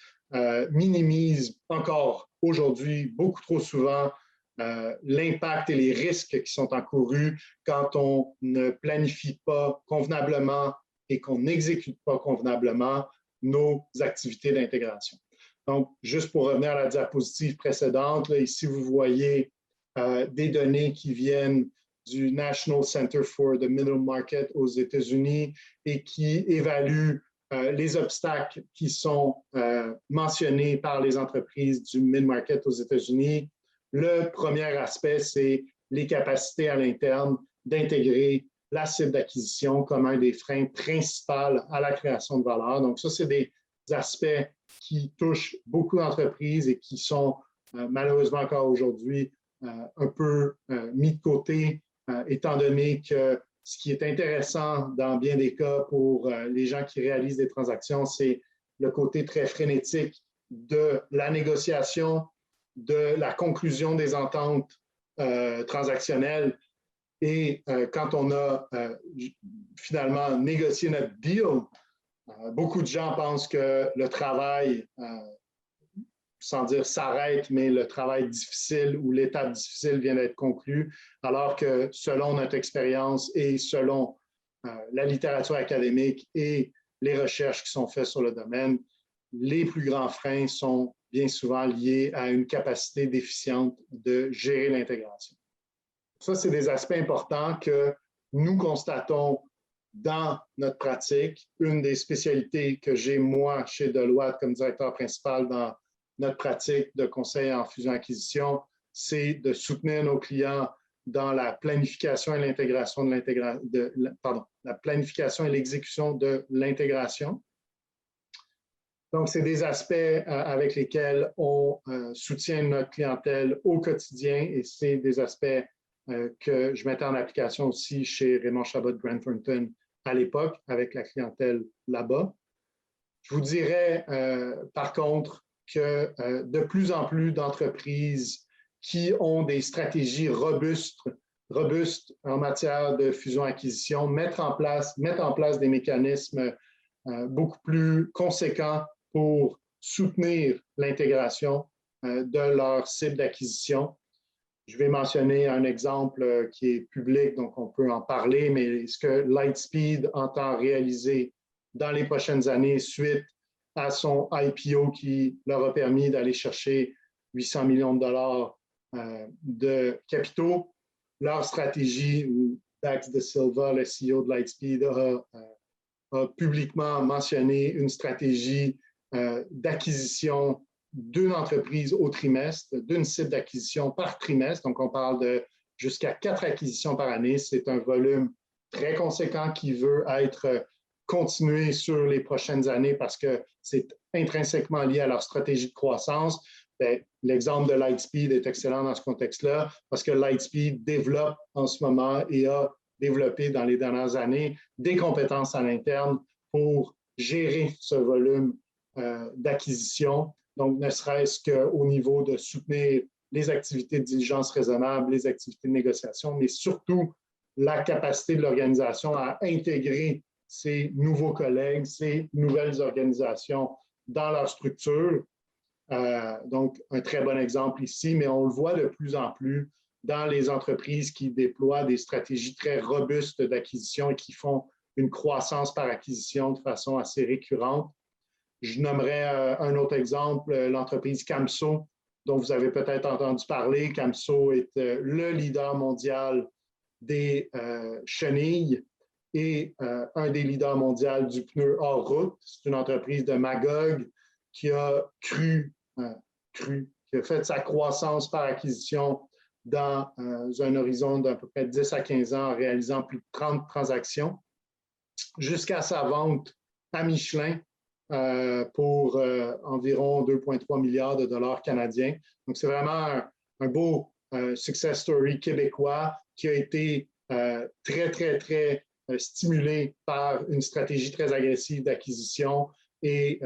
minimisent encore aujourd'hui, beaucoup trop souvent, l'impact et les risques qui sont encourus quand on ne planifie pas convenablement et qu'on n'exécute pas convenablement nos activités d'intégration. Donc, juste pour revenir à la diapositive précédente, là, ici, vous voyez des données qui viennent du National Center for the Middle Market aux États-Unis et qui évalue les obstacles qui sont mentionnés par les entreprises du mid-market aux États-Unis. Le premier aspect, c'est les capacités à l'interne d'intégrer la cible d'acquisition comme un des freins principaux à la création de valeur. Donc, ça, c'est des aspects qui touchent beaucoup d'entreprises et qui sont malheureusement encore aujourd'hui un peu mis de côté, étant donné que ce qui est intéressant dans bien des cas pour les gens qui réalisent des transactions, c'est le côté très frénétique de la négociation, de la conclusion des ententes transactionnelles. Et quand on a finalement négocié notre deal, beaucoup de gens pensent que le travail, sans dire s'arrête, mais le travail difficile ou l'étape difficile vient d'être conclue, alors que selon notre expérience et selon la littérature académique et les recherches qui sont faites sur le domaine, les plus grands freins sont bien souvent liés à une capacité déficiente de gérer l'intégration. Ça, c'est des aspects importants que nous constatons dans notre pratique. Une des spécialités que j'ai, moi, chez Deloitte, comme directeur principal dans notre pratique de conseil en fusion-acquisition, c'est de soutenir nos clients dans la planification et l'intégration la planification et l'exécution de l'intégration. Donc, c'est des aspects avec lesquels on soutient notre clientèle au quotidien et c'est des aspects que je mettais en application aussi chez Raymond Chabot Grant Thornton à l'époque avec la clientèle là-bas. Je vous dirais par contre que de plus en plus d'entreprises qui ont des stratégies robustes en matière de fusion-acquisition mettent en place des mécanismes beaucoup plus conséquents pour soutenir l'intégration de leur cible d'acquisition. Je vais mentionner un exemple qui est public, donc on peut en parler, mais ce que Lightspeed entend réaliser dans les prochaines années suite à son IPO qui leur a permis d'aller chercher 800 millions de dollars de capitaux. Leur stratégie, où Dax De Silva, le CEO de Lightspeed, a publiquement mentionné une stratégie d'acquisition d'une entreprise au trimestre, d'une cible d'acquisition par trimestre. Donc, on parle de jusqu'à 4 acquisitions par année. C'est un volume très conséquent qui veut être continué sur les prochaines années parce que c'est intrinsèquement lié à leur stratégie de croissance. L'exemple de Lightspeed est excellent dans ce contexte-là parce que Lightspeed développe en ce moment et a développé dans les dernières années des compétences à l'interne pour gérer ce volume d'acquisition. Donc, ne serait-ce qu'au niveau de soutenir les activités de diligence raisonnable, les activités de négociation, mais surtout la capacité de l'organisation à intégrer ces nouveaux collègues, ces nouvelles organisations dans leur structure. Donc, un très bon exemple ici, mais on le voit de plus en plus dans les entreprises qui déploient des stratégies très robustes d'acquisition et qui font une croissance par acquisition de façon assez récurrente. Je nommerai un autre exemple, l'entreprise Camso, dont vous avez peut-être entendu parler. Camso est le leader mondial des chenilles et un des leaders mondiaux du pneu hors route. C'est une entreprise de Magog qui a qui a fait sa croissance par acquisition dans un horizon d'à peu près 10 à 15 ans en réalisant plus de 30 transactions, jusqu'à sa vente à Michelin pour environ 2,3 milliards de dollars canadiens. Donc, c'est vraiment un beau success story québécois qui a été très stimulé par une stratégie très agressive d'acquisition. Et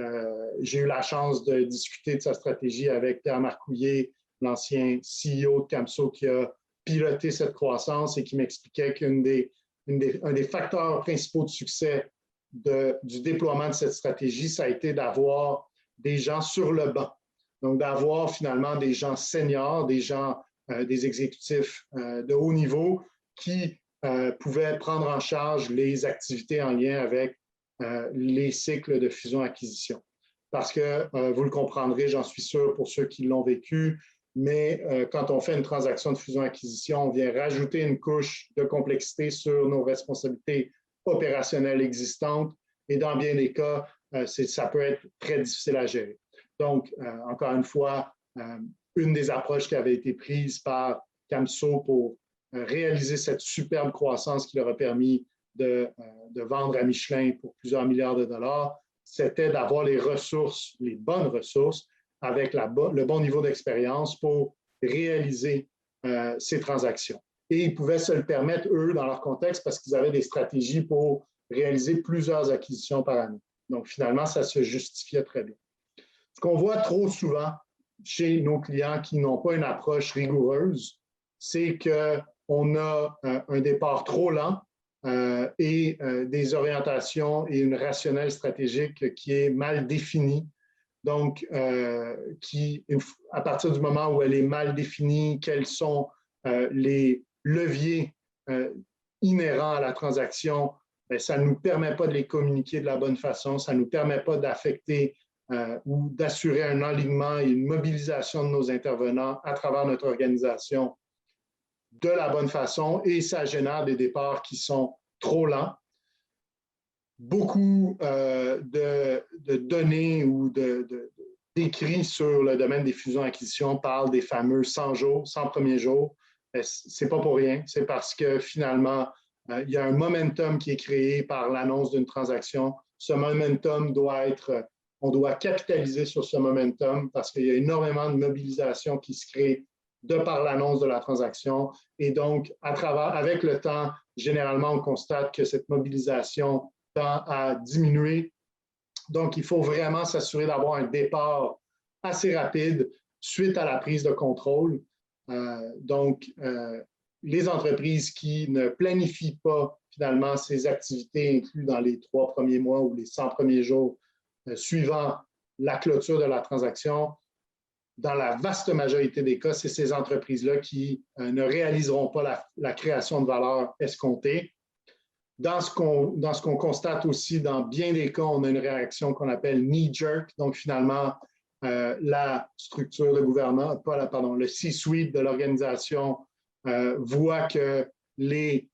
j'ai eu la chance de discuter de sa stratégie avec Pierre Marcouillet, l'ancien CEO de Camso, qui a piloté cette croissance et qui m'expliquait qu'un des facteurs principaux de succès du déploiement de cette stratégie, ça a été d'avoir des gens sur le banc. Donc, d'avoir finalement des gens seniors, des gens, des exécutifs de haut niveau qui pouvaient prendre en charge les activités en lien avec les cycles de fusion-acquisition. Parce que, vous le comprendrez, j'en suis sûr pour ceux qui l'ont vécu, mais quand on fait une transaction de fusion-acquisition, on vient rajouter une couche de complexité sur nos responsabilités opérationnelles existantes et dans bien des cas, ça peut être très difficile à gérer. Donc, encore une fois, une des approches qui avait été prise par Camso pour réaliser cette superbe croissance qui leur a permis de vendre à Michelin pour plusieurs milliards de dollars, c'était d'avoir les ressources, les bonnes ressources, avec le bon niveau d'expérience pour réaliser ces transactions. Et ils pouvaient se le permettre, eux, dans leur contexte, parce qu'ils avaient des stratégies pour réaliser plusieurs acquisitions par année. Donc, finalement, ça se justifiait très bien. Ce qu'on voit trop souvent chez nos clients qui n'ont pas une approche rigoureuse, c'est qu'on a un départ trop lent et des orientations et une rationnelle stratégique qui est mal définie. Donc, à partir du moment où elle est mal définie, quels sont les leviers inhérents à la transaction, bien, ça ne nous permet pas de les communiquer de la bonne façon, ça ne nous permet pas d'affecter ou d'assurer un alignement et une mobilisation de nos intervenants à travers notre organisation de la bonne façon et ça génère des départs qui sont trop lents. Beaucoup de données ou d'écrits sur le domaine des fusions-acquisitions parlent des fameux 100 jours, 100 premiers jours. Ce n'est pas pour rien, c'est parce que finalement, il y a un momentum qui est créé par l'annonce d'une transaction. Ce momentum on doit capitaliser sur ce momentum parce qu'il y a énormément de mobilisation qui se crée de par l'annonce de la transaction. Et donc, avec le temps, généralement, on constate que cette mobilisation tend à diminuer. Donc, il faut vraiment s'assurer d'avoir un départ assez rapide suite à la prise de contrôle. Les entreprises qui ne planifient pas finalement ces activités incluses dans les 3 premiers mois ou les 100 premiers jours suivant la clôture de la transaction dans la vaste majorité des cas, c'est ces entreprises-là qui ne réaliseront pas la création de valeur escomptée. Dans ce qu'on constate aussi, dans bien des cas, on a une réaction qu'on appelle knee-jerk. Donc, finalement, la structure de gouvernance, le C-suite de l'organisation voit que les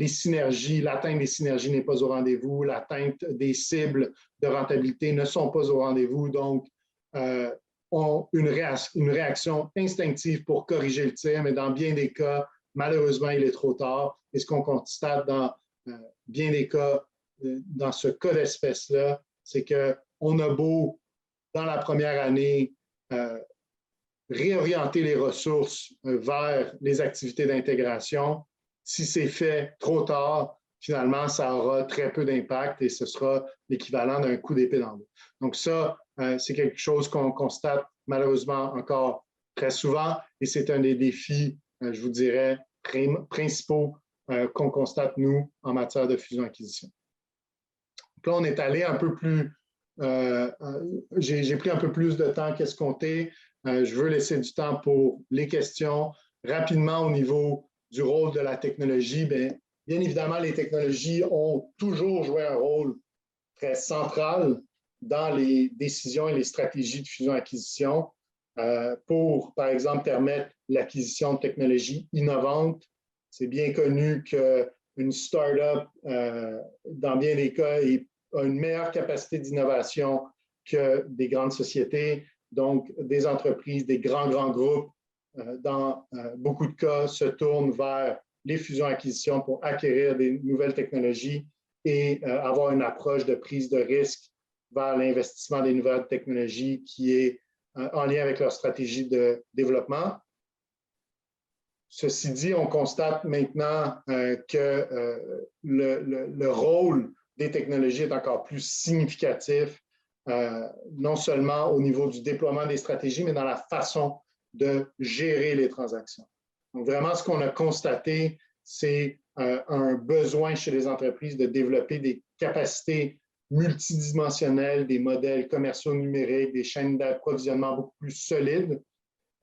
synergies, l'atteinte des synergies n'est pas au rendez-vous, l'atteinte des cibles de rentabilité ne sont pas au rendez-vous. Donc, ont une réaction instinctive pour corriger le tir, mais dans bien des cas, malheureusement, il est trop tard. Et ce qu'on constate dans bien des cas, dans ce cas d'espèce-là, c'est qu'on a beau, dans la première année, réorienter les ressources vers les activités d'intégration. Si c'est fait trop tard, finalement, ça aura très peu d'impact et ce sera l'équivalent d'un coup d'épée dans l'eau. Donc ça, c'est quelque chose qu'on constate malheureusement encore très souvent et c'est un des défis, je vous dirais, principaux qu'on constate, nous, en matière de fusion-acquisition. Là, on est allé un peu plus, j'ai pris un peu plus de temps qu'escompté. Je veux laisser du temps pour les questions. Rapidement, au niveau du rôle de la technologie, bien évidemment, les technologies ont toujours joué un rôle très central dans les décisions et les stratégies de fusion-acquisition pour, par exemple, permettre l'acquisition de technologies innovantes. C'est bien connu qu'une start-up, dans bien des cas, a une meilleure capacité d'innovation que des grandes sociétés. Donc, des entreprises, des grands groupes, dans beaucoup de cas, se tournent vers les fusions-acquisitions pour acquérir des nouvelles technologies et avoir une approche de prise de risque vers l'investissement des nouvelles technologies qui est en lien avec leur stratégie de développement. Ceci dit, on constate maintenant que le rôle des technologies est encore plus significatif, non seulement au niveau du déploiement des stratégies, mais dans la façon de gérer les transactions. Donc, vraiment, ce qu'on a constaté, c'est un besoin chez les entreprises de développer des capacités multidimensionnelles, des modèles commerciaux numériques, des chaînes d'approvisionnement beaucoup plus solides.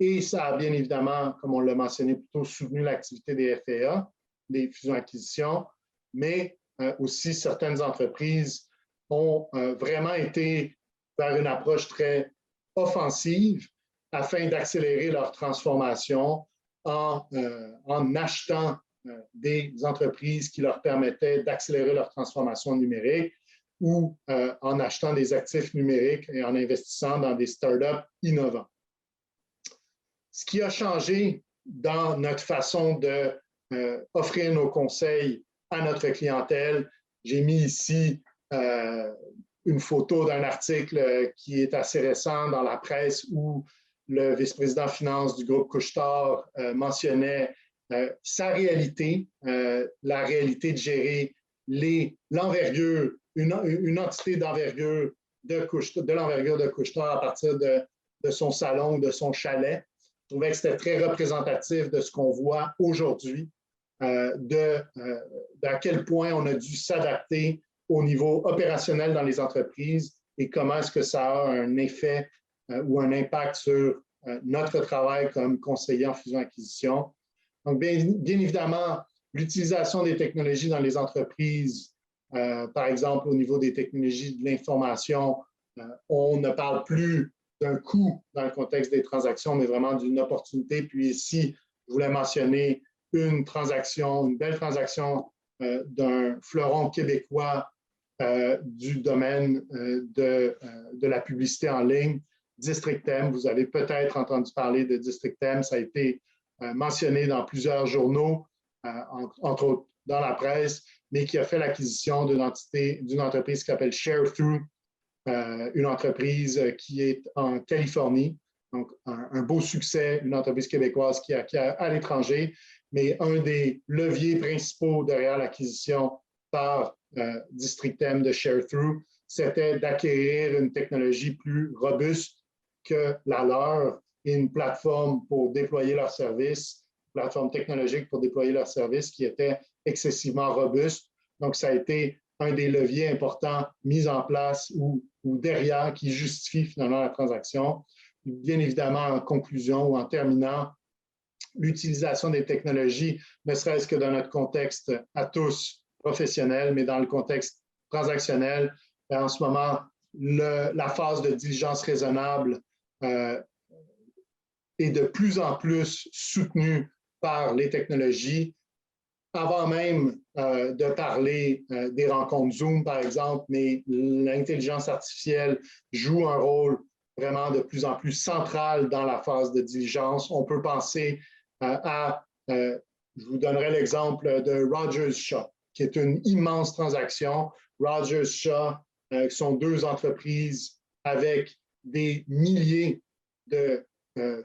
Et ça a bien évidemment, comme on l'a mentionné plus tôt, soutenu l'activité des FAA, des fusions-acquisitions, mais aussi certaines entreprises ont vraiment été vers une approche très offensive afin d'accélérer leur transformation en achetant des entreprises qui leur permettaient d'accélérer leur transformation numérique ou en achetant des actifs numériques et en investissant dans des startups innovants. Ce qui a changé dans notre façon d'offrir nos conseils à notre clientèle, j'ai mis ici une photo d'un article qui est assez récent dans la presse où le vice-président finance du groupe Couche-Tard mentionnait sa réalité, la réalité de gérer l'envergure, une entité d'envergure de l'envergure de Couche-Tard à partir de son salon ou de son chalet. Je trouvais que c'était très représentatif de ce qu'on voit aujourd'hui, d'à quel point on a dû s'adapter au niveau opérationnel dans les entreprises et comment est-ce que ça a un effet ou un impact sur notre travail comme conseiller en fusion-acquisition. Donc, bien évidemment, l'utilisation des technologies dans les entreprises, par exemple, au niveau des technologies de l'information, on ne parle plus d'un coût dans le contexte des transactions, mais vraiment d'une opportunité. Puis ici, je voulais mentionner une belle transaction d'un fleuron québécois du domaine de la publicité en ligne, Districtem. Vous avez peut-être entendu parler de Districtem. Ça a été mentionné dans plusieurs journaux, entre autres dans la presse, mais qui a fait l'acquisition d'une entreprise qui s'appelle ShareThrough, une entreprise qui est en Californie. Donc, un beau succès, une entreprise québécoise qui acquiert à l'étranger, mais un des leviers principaux derrière l'acquisition par Districtem de ShareThrough, c'était d'acquérir une technologie plus robuste que la leur et une plateforme pour déployer leurs services, plateforme technologique pour déployer leurs services qui était excessivement robuste. Donc, ça a été un des leviers importants mis en place ou derrière qui justifie finalement la transaction. Bien évidemment, en conclusion ou en terminant, l'utilisation des technologies, ne serait-ce que dans notre contexte à tous professionnel, mais dans le contexte transactionnel, en ce moment, la phase de diligence raisonnable est de plus en plus soutenue par les technologies. Avant même de parler des rencontres Zoom, par exemple, mais l'intelligence artificielle joue un rôle vraiment de plus en plus central dans la phase de diligence. On peut penser je vous donnerai l'exemple de Rogers Shaw, qui est une immense transaction. Rogers Shaw sont deux entreprises avec des milliers de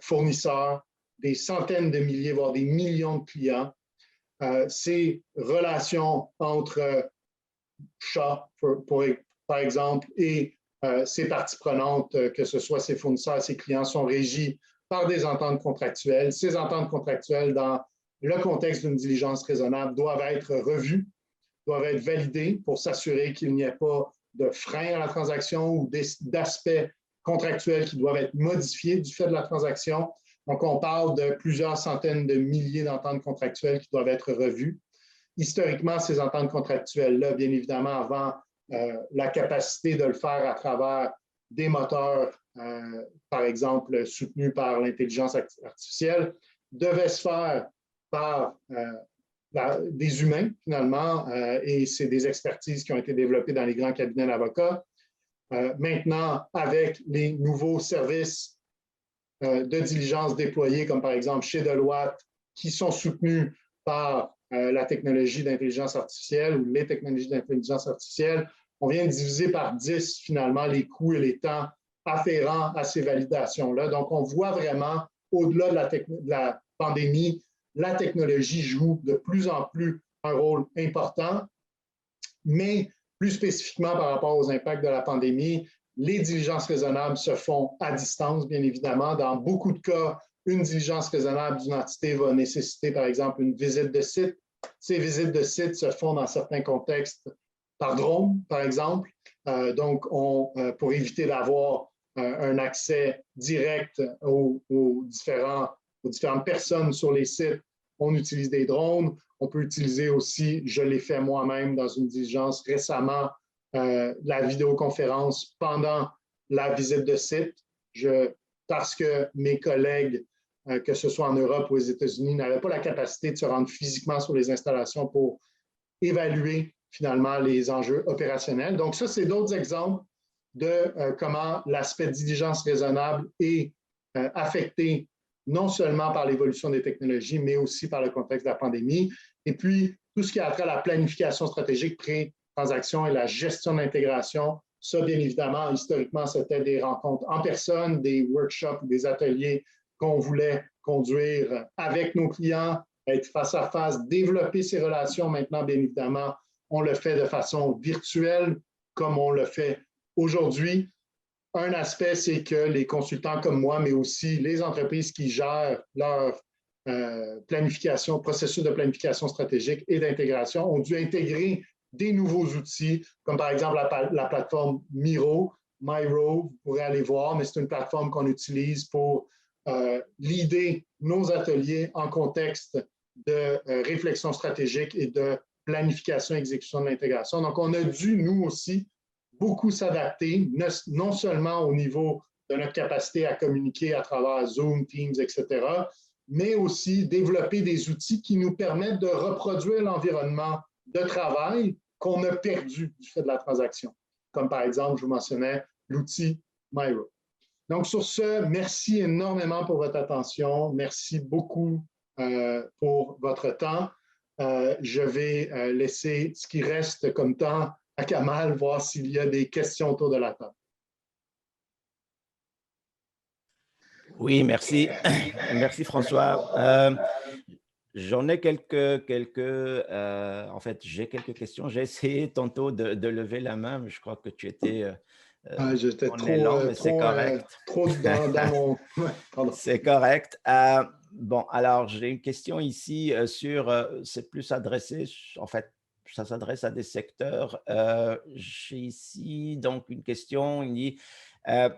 fournisseurs, des centaines de milliers, voire des millions de clients. Ces relations entre Shaw, par exemple, et ses parties prenantes, que ce soit ses fournisseurs, ses clients, sont régies par des ententes contractuelles. Ces ententes contractuelles, dans le contexte d'une diligence raisonnable, doivent être revues, doivent être validées pour s'assurer qu'il n'y ait pas de frein à la transaction ou d'aspects contractuels qui doivent être modifiés du fait de la transaction. Donc, on parle de plusieurs centaines de milliers d'ententes contractuelles qui doivent être revues. Historiquement, ces ententes contractuelles-là, bien évidemment, avant la capacité de le faire à travers des moteurs, par exemple, soutenus par l'intelligence artificielle, devaient se faire par des humains, finalement, et c'est des expertises qui ont été développées dans les grands cabinets d'avocats. Maintenant, avec les nouveaux services de diligence déployés, comme par exemple chez Deloitte, qui sont soutenus par la technologie d'intelligence artificielle ou les technologies d'intelligence artificielle, on vient de diviser par 10 finalement les coûts et les temps afférents à ces validations-là. Donc, on voit vraiment, au-delà de la pandémie, la technologie joue de plus en plus un rôle important, mais plus spécifiquement par rapport aux impacts de la pandémie, les diligences raisonnables se font à distance, bien évidemment. Dans beaucoup de cas, une diligence raisonnable d'une entité va nécessiter, par exemple, une visite de site. Ces visites de site se font dans certains contextes par drone, par exemple. Donc, pour éviter d'avoir un accès direct aux différentes personnes sur les sites, on utilise des drones. On peut utiliser aussi, je l'ai fait moi-même dans une diligence récemment, la vidéoconférence pendant la visite de site, parce que mes collègues, que ce soit en Europe ou aux États-Unis, n'avaient pas la capacité de se rendre physiquement sur les installations pour évaluer finalement les enjeux opérationnels. Donc ça, c'est d'autres exemples de comment l'aspect diligence raisonnable est affecté non seulement par l'évolution des technologies, mais aussi par le contexte de la pandémie. Et puis, tout ce qui a trait à la planification stratégique pré-transaction et la gestion d'intégration, ça, bien évidemment, historiquement, c'était des rencontres en personne, des workshops, des ateliers qu'on voulait conduire avec nos clients, être face à face, développer ces relations. Maintenant, bien évidemment, on le fait de façon virtuelle, comme on le fait aujourd'hui. Un aspect, c'est que les consultants comme moi, mais aussi les entreprises qui gèrent leur planification, processus de planification stratégique et d'intégration, ont dû intégrer des nouveaux outils, comme par exemple la plateforme Miro, vous pourrez aller voir, mais c'est une plateforme qu'on utilise pour leader nos ateliers en contexte de réflexion stratégique et de planification et exécution de l'intégration. Donc, on a dû, nous aussi, beaucoup s'adapter, non seulement au niveau de notre capacité à communiquer à travers Zoom, Teams, etc., mais aussi développer des outils qui nous permettent de reproduire l'environnement de travail qu'on a perdu du fait de la transaction. Comme par exemple, je vous mentionnais l'outil Miro. Donc, sur ce, merci énormément pour votre attention. Merci beaucoup pour votre temps. Je vais laisser ce qui reste comme temps à Kamal, voir s'il y a des questions autour de la table. Oui, merci. Merci François. J'en ai en fait, j'ai quelques questions. J'ai essayé tantôt de lever la main, mais je crois que tu étais J'étais en élan, mais c'est correct. trop dans mon... C'est correct. Bon, alors j'ai une question ici sur, c'est plus adressé, en fait, ça s'adresse à des secteurs. J'ai ici donc une question, il dit, Euh,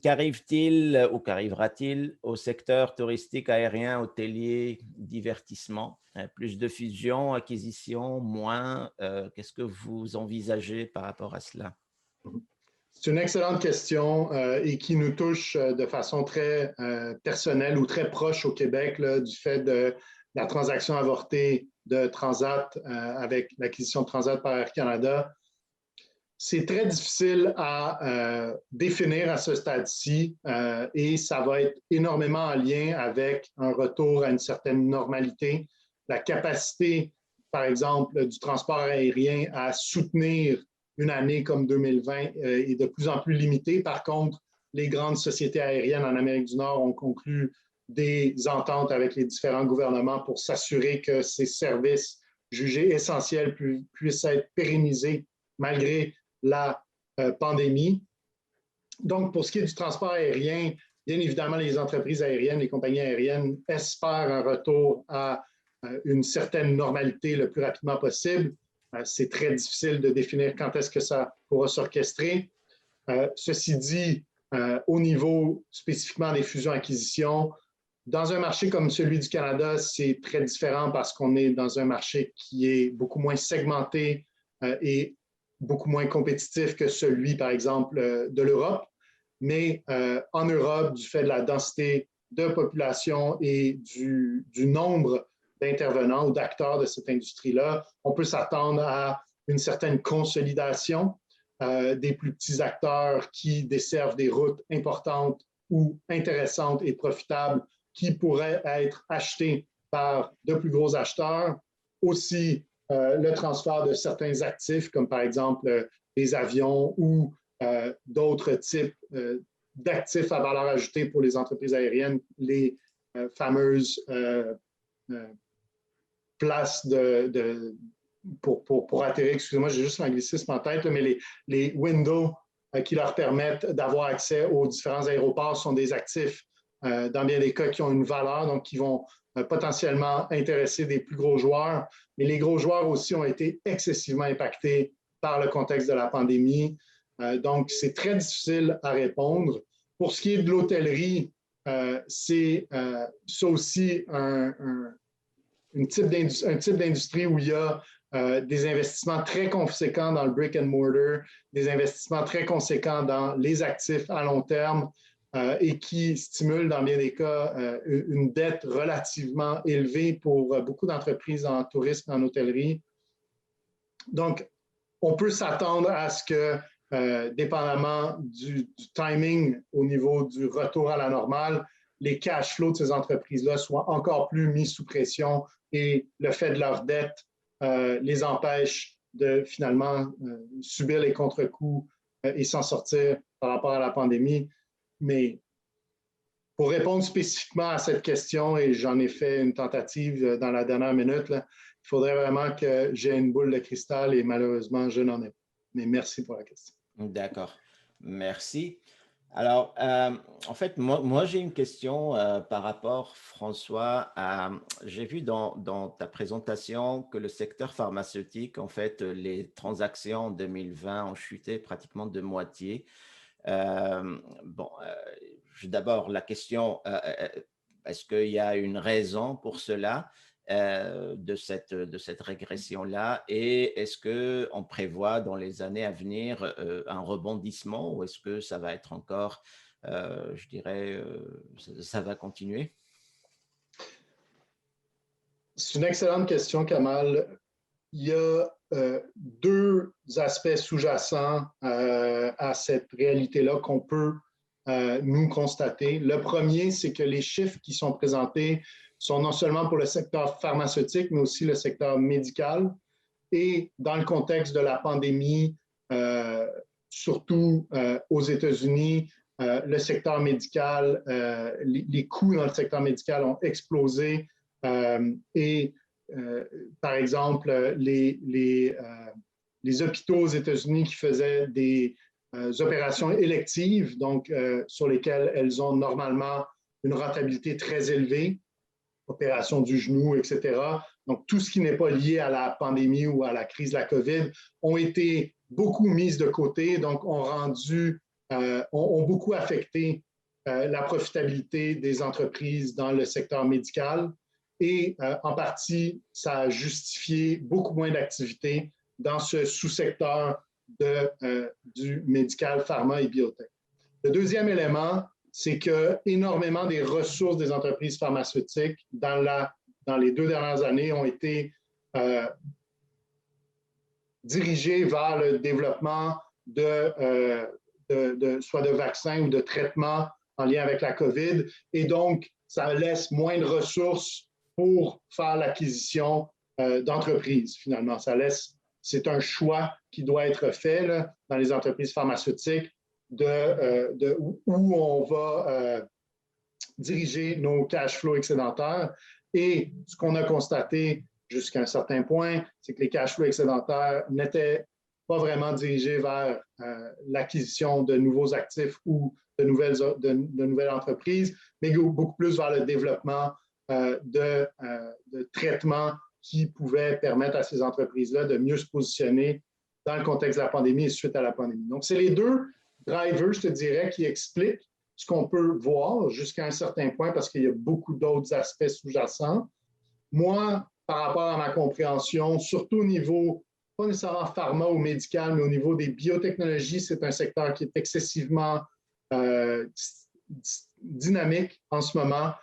Qu'arrive-t-il ou qu'arrivera-t-il au secteur touristique, aérien, hôtelier, divertissement? Plus de fusion, acquisition, moins? Qu'est-ce que vous envisagez par rapport à cela? C'est une excellente question et qui nous touche de façon très personnelle ou très proche au Québec là, du fait de la transaction avortée de Transat avec l'acquisition de Transat par Air Canada. C'est très difficile à définir à ce stade-ci et ça va être énormément en lien avec un retour à une certaine normalité, la capacité, par exemple, du transport aérien à soutenir une année comme 2020 est de plus en plus limitée. Par contre, les grandes sociétés aériennes en Amérique du Nord ont conclu des ententes avec les différents gouvernements pour s'assurer que ces services jugés essentiels puissent être pérennisés malgré la pandémie. Donc, pour ce qui est du transport aérien, bien évidemment, les entreprises aériennes, les compagnies aériennes espèrent un retour à une certaine normalité le plus rapidement possible. C'est très difficile de définir quand est-ce que ça pourra s'orchestrer. Ceci dit, au niveau spécifiquement des fusions-acquisitions, dans un marché comme celui du Canada, c'est très différent parce qu'on est dans un marché qui est beaucoup moins segmenté et beaucoup moins compétitif que celui, par exemple, de l'Europe. Mais en Europe, du fait de la densité de population et du nombre d'intervenants ou d'acteurs de cette industrie-là, on peut s'attendre à une certaine consolidation des plus petits acteurs qui desservent des routes importantes ou intéressantes et profitables qui pourraient être achetés par de plus gros acheteurs. Aussi, le transfert de certains actifs, comme par exemple les avions ou d'autres types d'actifs à valeur ajoutée pour les entreprises aériennes, les fameuses places pour atterrir, excusez-moi, j'ai juste l'anglicisme en tête, mais les windows qui leur permettent d'avoir accès aux différents aéroports sont des actifs, dans bien des cas, qui ont une valeur, donc qui vont potentiellement intéresser des plus gros joueurs. Mais les gros joueurs aussi ont été excessivement impactés par le contexte de la pandémie. Donc, c'est très difficile à répondre. Pour ce qui est de l'hôtellerie, c'est ça aussi un type d'industrie où il y a des investissements très conséquents dans le brick and mortar, des investissements très conséquents dans les actifs à long terme et qui stimulent dans bien des cas une dette relativement élevée pour beaucoup d'entreprises en tourisme et en hôtellerie. Donc, on peut s'attendre à ce que, dépendamment du timing au niveau du retour à la normale, les cash flows de ces entreprises-là soient encore plus mis sous pression et le fait de leur dette les empêche de finalement subir les contre-coups et s'en sortir par rapport à la pandémie. Mais pour répondre spécifiquement à cette question, et j'en ai fait une tentative dans la dernière minute, là, il faudrait vraiment que j'ai une boule de cristal et malheureusement, je n'en ai pas. Mais merci pour la question. D'accord, merci. Alors, en fait, moi j'ai une question par rapport, François, j'ai vu dans ta présentation que le secteur pharmaceutique, en fait, les transactions en 2020 ont chuté pratiquement de moitié. Bon, d'abord, la question, est-ce qu'il y a une raison pour cela, de cette régression-là, et est-ce qu'on prévoit dans les années à venir un rebondissement, ou est-ce que ça va être encore, je dirais, ça va continuer? C'est une excellente question, Kamal. Il y a deux aspects sous-jacents à cette réalité-là qu'on peut nous constater. Le premier, c'est que les chiffres qui sont présentés sont non seulement pour le secteur pharmaceutique, mais aussi le secteur médical. Et dans le contexte de la pandémie, surtout aux États-Unis, le secteur médical, les coûts dans le secteur médical ont explosé et par exemple, les hôpitaux aux États-Unis qui faisaient des opérations électives, donc sur lesquelles elles ont normalement une rentabilité très élevée, opération du genou, etc. Donc, tout ce qui n'est pas lié à la pandémie ou à la crise de la COVID ont été beaucoup mises de côté, donc ont rendu ont beaucoup affecté la profitabilité des entreprises dans le secteur médical et en partie, ça a justifié beaucoup moins d'activités dans ce sous-secteur du médical, pharma et biotech. Le deuxième élément, c'est que énormément des ressources des entreprises pharmaceutiques dans les 2 dernières années ont été dirigées vers le développement soit de vaccins ou de traitements en lien avec la COVID. Et donc, ça laisse moins de ressources pour faire l'acquisition d'entreprises, finalement. C'est un choix qui doit être fait là, dans les entreprises pharmaceutiques où on va diriger nos cash flows excédentaires. Et ce qu'on a constaté jusqu'à un certain point, c'est que les cash flows excédentaires n'étaient pas vraiment dirigés vers l'acquisition de nouveaux actifs ou de nouvelles entreprises, mais beaucoup plus vers le développement de traitements qui pouvaient permettre à ces entreprises-là de mieux se positionner dans le contexte de la pandémie et suite à la pandémie. Donc, c'est les deux drivers, je te dirais, qui expliquent ce qu'on peut voir jusqu'à un certain point parce qu'il y a beaucoup d'autres aspects sous-jacents. Moi, par rapport à ma compréhension, surtout au niveau, pas nécessairement pharma ou médical, mais au niveau des biotechnologies, c'est un secteur qui est excessivement dynamique en ce moment.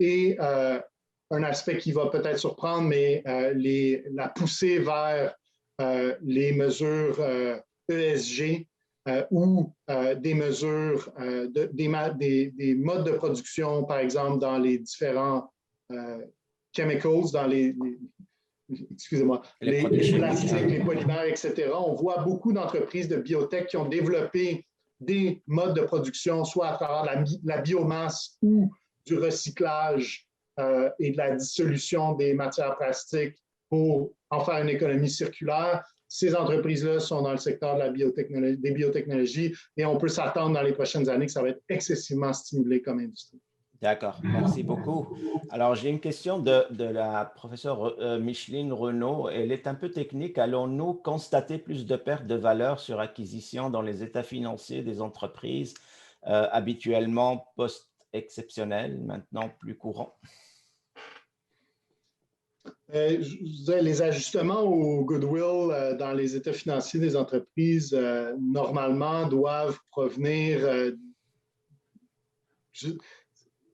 Et un aspect qui va peut-être surprendre, mais la poussée vers les mesures ESG ou des mesures, des modes de production, par exemple, dans les différents chemicals, dans excusez-moi, les plastiques, les polymères, etc. On voit beaucoup d'entreprises de biotech qui ont développé des modes de production, soit à travers la biomasse ou du recyclage et de la dissolution des matières plastiques pour en faire une économie circulaire. Ces entreprises-là sont dans le secteur des biotechnologies et on peut s'attendre dans les prochaines années que ça va être excessivement stimulé comme industrie. D'accord, merci beaucoup. Alors, j'ai une question de la professeure Micheline Renaud. Elle est un peu technique. Allons-nous constater plus de pertes de valeur sur acquisition dans les états financiers des entreprises, habituellement post-exceptionnels, maintenant plus courants? Les ajustements au goodwill dans les états financiers des entreprises, normalement, doivent provenir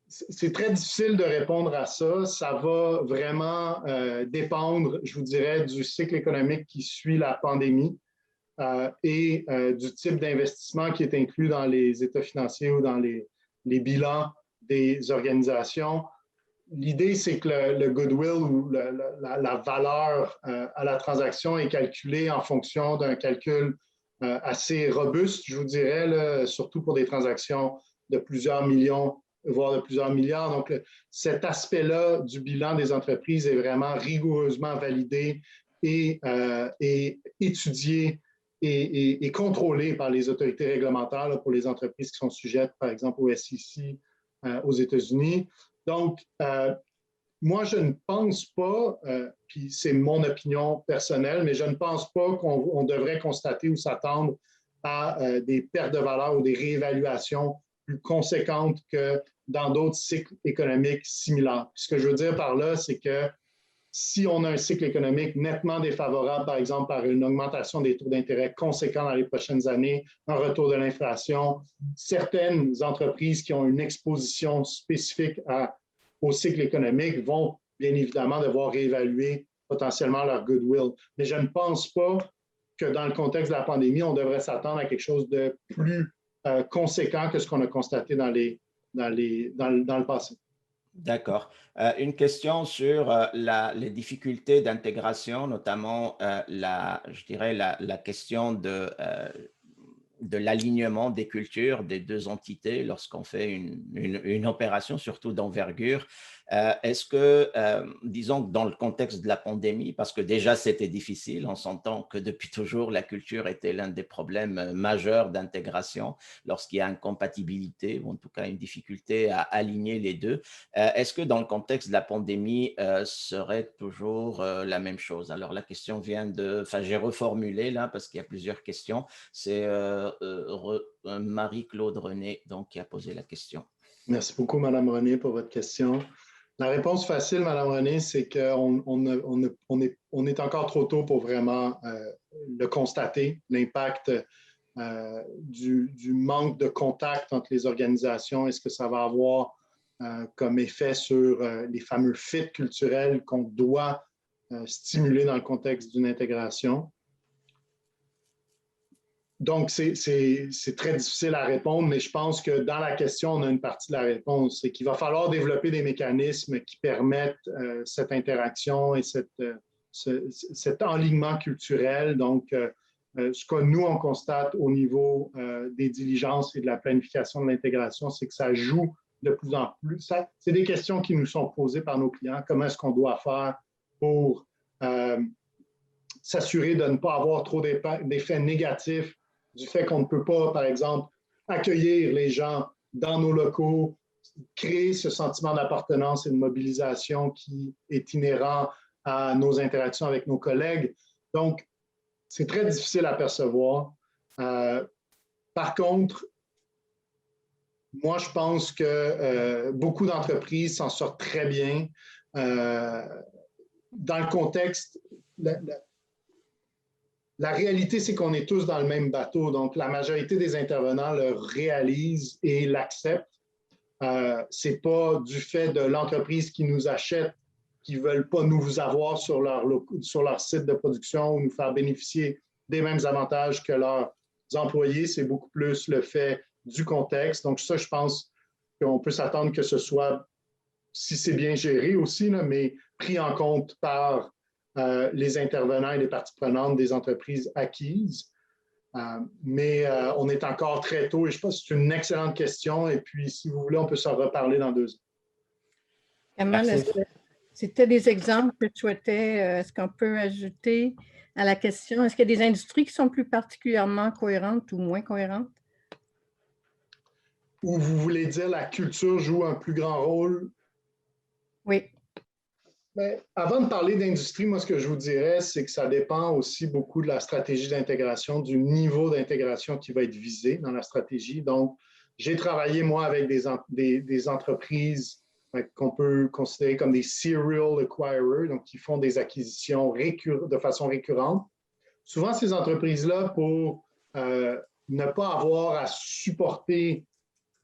c'est très difficile de répondre à ça. Ça va vraiment dépendre, je vous dirais, du cycle économique qui suit la pandémie et du type d'investissement qui est inclus dans les états financiers ou dans les bilans des organisations. L'idée, c'est que le goodwill ou la valeur à la transaction est calculée en fonction d'un calcul assez robuste, je vous dirais, là, surtout pour des transactions de plusieurs millions voire de plusieurs milliards. Donc, cet aspect-là du bilan des entreprises est vraiment rigoureusement validé et étudié et contrôlé par les autorités réglementaires là, pour les entreprises qui sont sujettes, par exemple, au SEC aux États-Unis. Donc, moi, je ne pense pas, puis c'est mon opinion personnelle, mais je ne pense pas qu'on devrait constater ou s'attendre à des pertes de valeur ou des réévaluations plus conséquentes que dans d'autres cycles économiques similaires. Ce que je veux dire par là, c'est que si on a un cycle économique nettement défavorable, par exemple par une augmentation des taux d'intérêt conséquents dans les prochaines années, un retour de l'inflation, certaines entreprises qui ont une exposition spécifique au cycle économique vont bien évidemment devoir réévaluer potentiellement leur goodwill. Mais je ne pense pas que dans le contexte de la pandémie, on devrait s'attendre à quelque chose de plus conséquent que ce qu'on a constaté dans le passé. D'accord. Une question sur les difficultés d'intégration, notamment je dirais la question de l'alignement des cultures des deux entités lorsqu'on fait une opération, surtout d'envergure. Est-ce que, disons que dans le contexte de la pandémie, parce que déjà c'était difficile, on s'entend que depuis toujours la culture était l'un des problèmes majeurs d'intégration lorsqu'il y a incompatibilité ou en tout cas une difficulté à aligner les deux. Est-ce que dans le contexte de la pandémie serait toujours la même chose? Alors la question vient enfin j'ai reformulé là parce qu'il y a plusieurs questions. C'est Marie-Claude René, donc, qui a posé la question. Merci beaucoup, Mme René, pour votre question. La réponse facile, Mme René, c'est qu'on est encore trop tôt pour vraiment le constater, l'impact du manque de contact entre les organisations. Est-ce que ça va avoir comme effet sur les fameux fits culturels qu'on doit stimuler dans le contexte d'une intégration? Donc, c'est très difficile à répondre, mais je pense que dans la question, on a une partie de la réponse. C'est qu'il va falloir développer des mécanismes qui permettent cette interaction et cet enlignement culturel. Donc, ce que nous, on constate au niveau des diligences et de la planification de l'intégration, c'est que ça joue de plus en plus. C'est des questions qui nous sont posées par nos clients. Comment est-ce qu'on doit faire pour s'assurer de ne pas avoir trop d'effets négatifs du fait qu'on ne peut pas, par exemple, accueillir les gens dans nos locaux, créer ce sentiment d'appartenance et de mobilisation qui est inhérent à nos interactions avec nos collègues. Donc, c'est très difficile à percevoir. Par contre, moi, je pense que beaucoup d'entreprises s'en sortent très bien. Dans le contexte, la réalité, c'est qu'on est tous dans le même bateau. Donc, la majorité des intervenants le réalisent et l'acceptent. Ce n'est pas du fait de l'entreprise qui nous achète, qui ne veulent pas nous avoir sur leur site de production ou nous faire bénéficier des mêmes avantages que leurs employés. C'est beaucoup plus le fait du contexte. Donc, ça, je pense qu'on peut s'attendre que ce soit, si c'est bien géré aussi, là, mais pris en compte par les intervenants et les parties prenantes des entreprises acquises. Mais on est encore très tôt et je pense que c'est une excellente question. Et puis, si vous voulez, on peut s'en reparler dans 2 ans. Kamal, c'était des exemples que tu souhaitais, est-ce qu'on peut ajouter à la question? Est-ce qu'il y a des industries qui sont plus particulièrement cohérentes ou moins cohérentes? Ou vous voulez dire la culture joue un plus grand rôle? Oui. Mais avant de parler d'industrie, moi, ce que je vous dirais, c'est que ça dépend aussi beaucoup de la stratégie d'intégration, du niveau d'intégration qui va être visé dans la stratégie. Donc, j'ai travaillé, moi, avec des entreprises qu'on peut considérer comme des serial acquirers, donc qui font des acquisitions de façon récurrente. Souvent, ces entreprises-là, pour ne pas avoir à supporter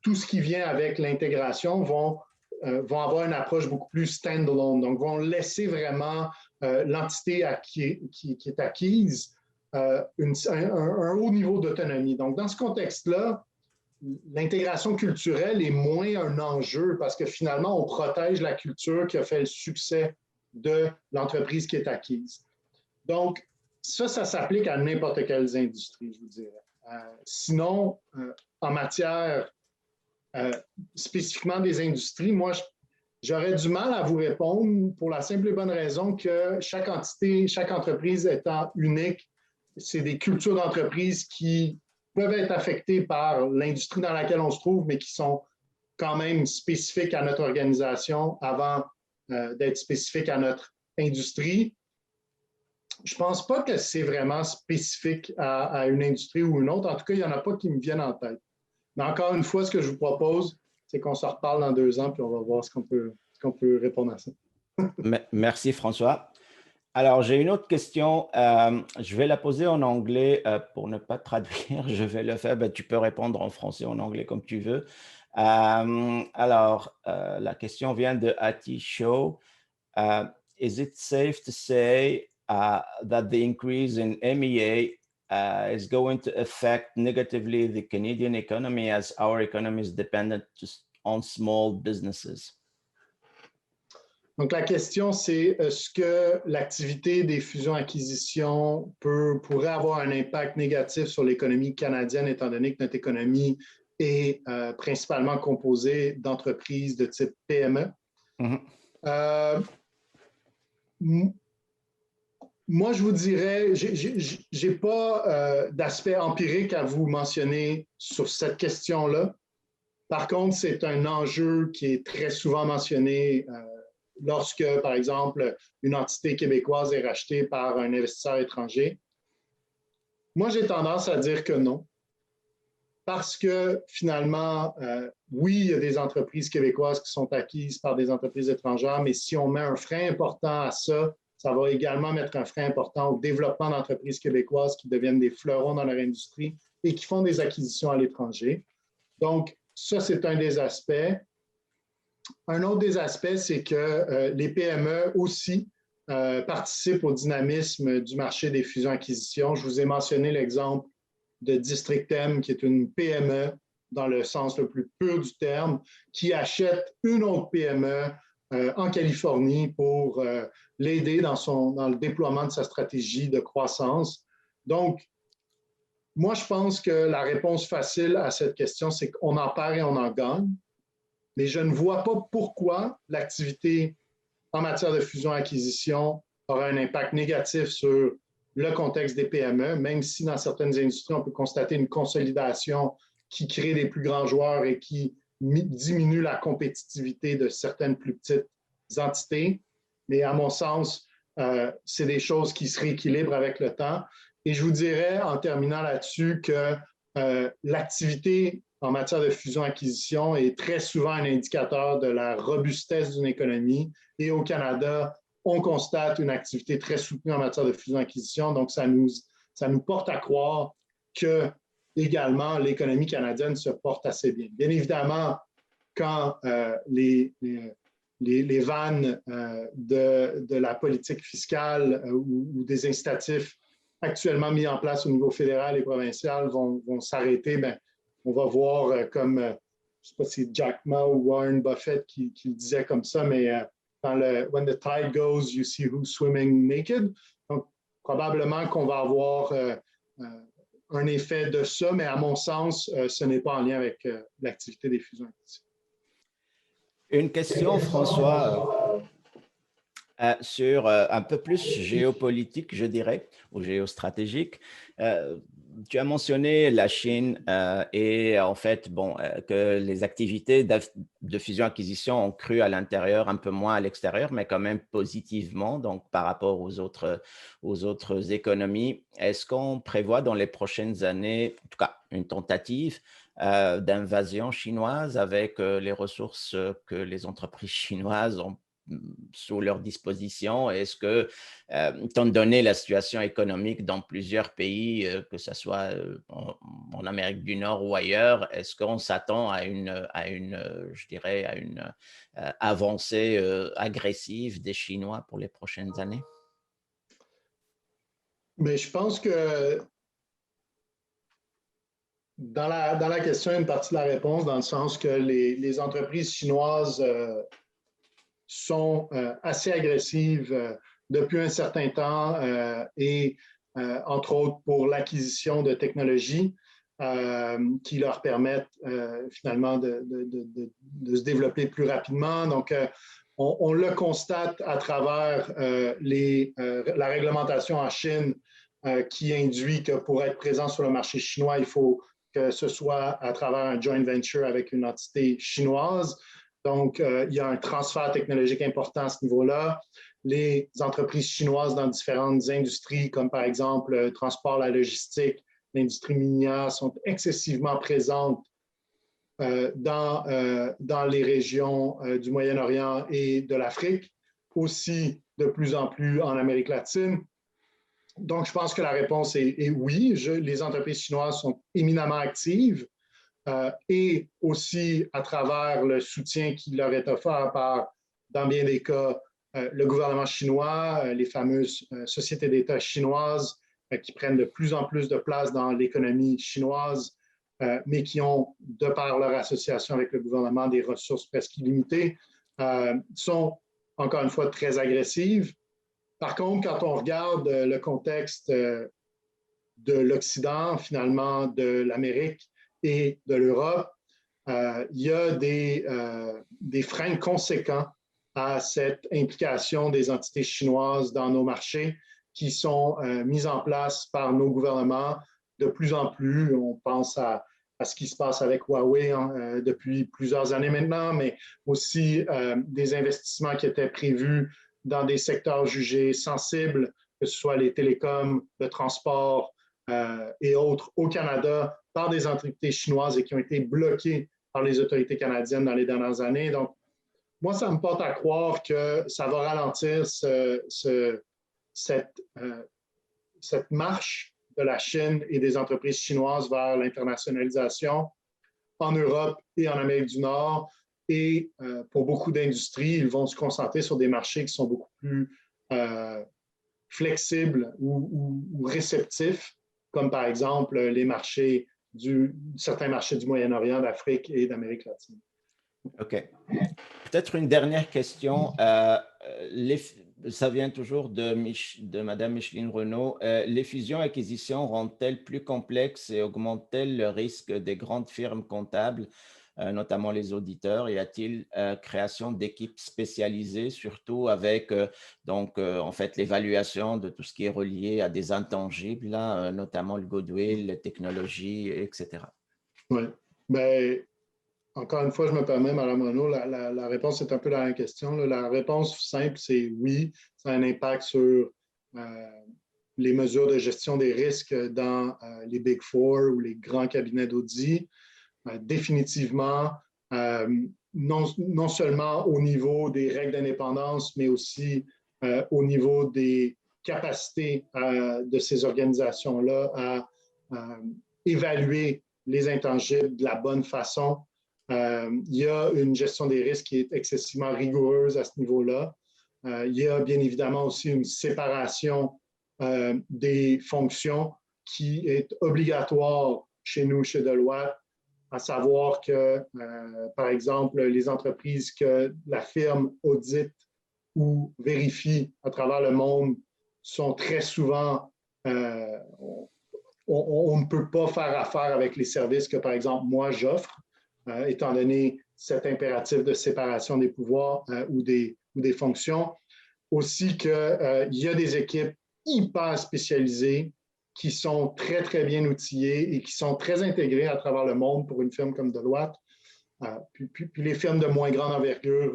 tout ce qui vient avec l'intégration, vont avoir une approche beaucoup plus stand-alone. Donc, vont laisser vraiment l'entité qui est acquise un haut niveau d'autonomie. Donc, dans ce contexte-là, l'intégration culturelle est moins un enjeu parce que finalement, on protège la culture qui a fait le succès de l'entreprise qui est acquise. Donc, ça s'applique à n'importe quelle industrie, je vous dirais. Sinon, en matière spécifiquement des industries, moi, j'aurais du mal à vous répondre pour la simple et bonne raison que chaque entité, chaque entreprise étant unique, c'est des cultures d'entreprise qui peuvent être affectées par l'industrie dans laquelle on se trouve, mais qui sont quand même spécifiques à notre organisation avant d'être spécifiques à notre industrie. Je ne pense pas que c'est vraiment spécifique à une industrie ou une autre. En tout cas, il n'y en a pas qui me viennent en tête. Mais encore une fois, ce que je vous propose, c'est qu'on se reparle dans 2 ans, puis on va voir ce qu'on peut répondre à ça. Merci, François. Alors, j'ai une autre question. Je vais la poser en anglais pour ne pas traduire. Je vais le faire. Tu peux répondre en français, en anglais, comme tu veux. Alors, la question vient de Ati Show. Is it safe to say that the increase in MEA is going to affect negatively the Canadian economy as our economy is dependent on small businesses? Donc, la question, c'est est-ce que l'activité des fusions-acquisitions pourrait avoir un impact négatif sur l'économie canadienne, étant donné que notre économie est principalement composée d'entreprises de type PME? Moi, je vous dirais, je n'ai pas d'aspect empirique à vous mentionner sur cette question-là. Par contre, c'est un enjeu qui est très souvent mentionné lorsque, par exemple, une entité québécoise est rachetée par un investisseur étranger. Moi, j'ai tendance à dire que non. parce que finalement, oui, il y a des entreprises québécoises qui sont acquises par des entreprises étrangères, mais si on met un frein important à ça, ça va également mettre un frein important au développement d'entreprises québécoises qui deviennent des fleurons dans leur industrie et qui font des acquisitions à l'étranger. Donc, ça, c'est un des aspects. Un autre des aspects, c'est que les PME aussi participent au dynamisme du marché des fusions-acquisitions. Je vous ai mentionné l'exemple de District M, qui est une PME dans le sens le plus pur du terme, qui achète une autre PME en Californie pour l'aider dans le déploiement de sa stratégie de croissance. Donc, moi, je pense que la réponse facile à cette question, c'est qu'on en perd et on en gagne, mais je ne vois pas pourquoi l'activité en matière de fusion-acquisition aura un impact négatif sur le contexte des PME, même si dans certaines industries, on peut constater une consolidation qui crée des plus grands joueurs et qui diminue la compétitivité de certaines plus petites entités. Mais à mon sens, c'est des choses qui se rééquilibrent avec le temps. Et je vous dirais, en terminant là-dessus, que l'activité en matière de fusion-acquisition est très souvent un indicateur de la robustesse d'une économie. Et au Canada, on constate une activité très soutenue en matière de fusion-acquisition. Donc, ça nous porte à croire que également l'économie canadienne se porte assez bien. Bien évidemment, quand les vannes de la politique fiscale ou des incitatifs actuellement mis en place au niveau fédéral et provincial vont s'arrêter, ben, on va voir comme, je ne sais pas si c'est Jack Ma ou Warren Buffett qui le disait comme ça, mais dans le « When the tide goes, you see who's swimming naked ». Donc, probablement qu'on va avoir un effet de ça, mais à mon sens, ce n'est pas en lien avec l'activité des fusions-acquisitions. Une question, François, sur un peu plus géopolitique, je dirais, ou géostratégique. Tu as mentionné la Chine et en fait, que les activités de fusion-acquisition ont cru à l'intérieur, un peu moins à l'extérieur, mais quand même positivement, donc par rapport aux autres économies. Est-ce qu'on prévoit dans les prochaines années, en tout cas une tentative d'invasion chinoise avec les ressources que les entreprises chinoises ont sous leur disposition? Est-ce que, étant donné la situation économique dans plusieurs pays, que ce soit en Amérique du Nord ou ailleurs, est-ce qu'on s'attend à une avancée agressive des Chinois pour les prochaines années? Mais je pense que dans la question, il y a une partie de la réponse, dans le sens que les entreprises chinoises sont assez agressives depuis un certain temps et entre autres pour l'acquisition de technologies qui leur permettent finalement de se développer plus rapidement. Donc, on le constate à travers la réglementation en Chine qui induit que pour être présent sur le marché chinois, il faut que ce soit à travers un joint venture avec une entité chinoise. Donc, il y a un transfert technologique important à ce niveau-là. Les entreprises chinoises dans différentes industries, comme par exemple le transport, la logistique, l'industrie minière, sont excessivement présentes dans les régions du Moyen-Orient et de l'Afrique, aussi de plus en plus en Amérique latine. Donc, je pense que la réponse est oui. Les entreprises chinoises sont éminemment actives. Et aussi à travers le soutien qui leur est offert par, dans bien des cas, le gouvernement chinois, les fameuses sociétés d'État chinoises qui prennent de plus en plus de place dans l'économie chinoise, mais qui ont, de par leur association avec le gouvernement, des ressources presque illimitées, sont encore une fois très agressives. Par contre, quand on regarde le contexte de l'Occident, finalement, de l'Amérique, et de l'Europe, il y a des freins conséquents à cette implication des entités chinoises dans nos marchés qui sont mises en place par nos gouvernements de plus en plus. On pense à ce qui se passe avec Huawei depuis plusieurs années maintenant, mais aussi des investissements qui étaient prévus dans des secteurs jugés sensibles, que ce soit les télécoms, le transport, et autres au Canada par des entreprises chinoises et qui ont été bloquées par les autorités canadiennes dans les dernières années. Donc, moi, ça me porte à croire que ça va ralentir cette marche de la Chine et des entreprises chinoises vers l'internationalisation en Europe et en Amérique du Nord. Et pour beaucoup d'industries, ils vont se concentrer sur des marchés qui sont beaucoup plus flexibles ou réceptifs, comme par exemple les marchés certains marchés du Moyen-Orient, d'Afrique et d'Amérique latine. OK. Peut-être une dernière question. Ça vient toujours de Mme Micheline Renaud. Les fusions-acquisitions rendent-elles plus complexes et augmentent-elles le risque des grandes firmes comptables, notamment les auditeurs? Y a-t-il création d'équipes spécialisées, surtout avec en fait, l'évaluation de tout ce qui est relié à des intangibles, là, notamment le goodwill, les technologies, etc.? Oui. Bien, encore une fois, je me permets, Mme Renaud, la réponse est un peu dans la question. La réponse simple, c'est oui, ça a un impact sur les mesures de gestion des risques dans les Big Four ou les grands cabinets d'audit. Définitivement, non seulement au niveau des règles d'indépendance, mais aussi au niveau des capacités de ces organisations-là à évaluer les intangibles de la bonne façon. Il y a une gestion des risques qui est excessivement rigoureuse à ce niveau-là. Il y a bien évidemment aussi une séparation des fonctions qui est obligatoire chez nous, chez Deloitte, à savoir que, par exemple, les entreprises que la firme audite ou vérifie à travers le monde sont très souvent, on ne peut pas faire affaire avec les services que, par exemple, moi, j'offre. Étant donné cet impératif de séparation des pouvoirs ou des fonctions. Aussi qu'il y a des équipes hyper spécialisées qui sont très, très bien outillées et qui sont très intégrées à travers le monde pour une firme comme Deloitte. Puis les firmes de moins grande envergure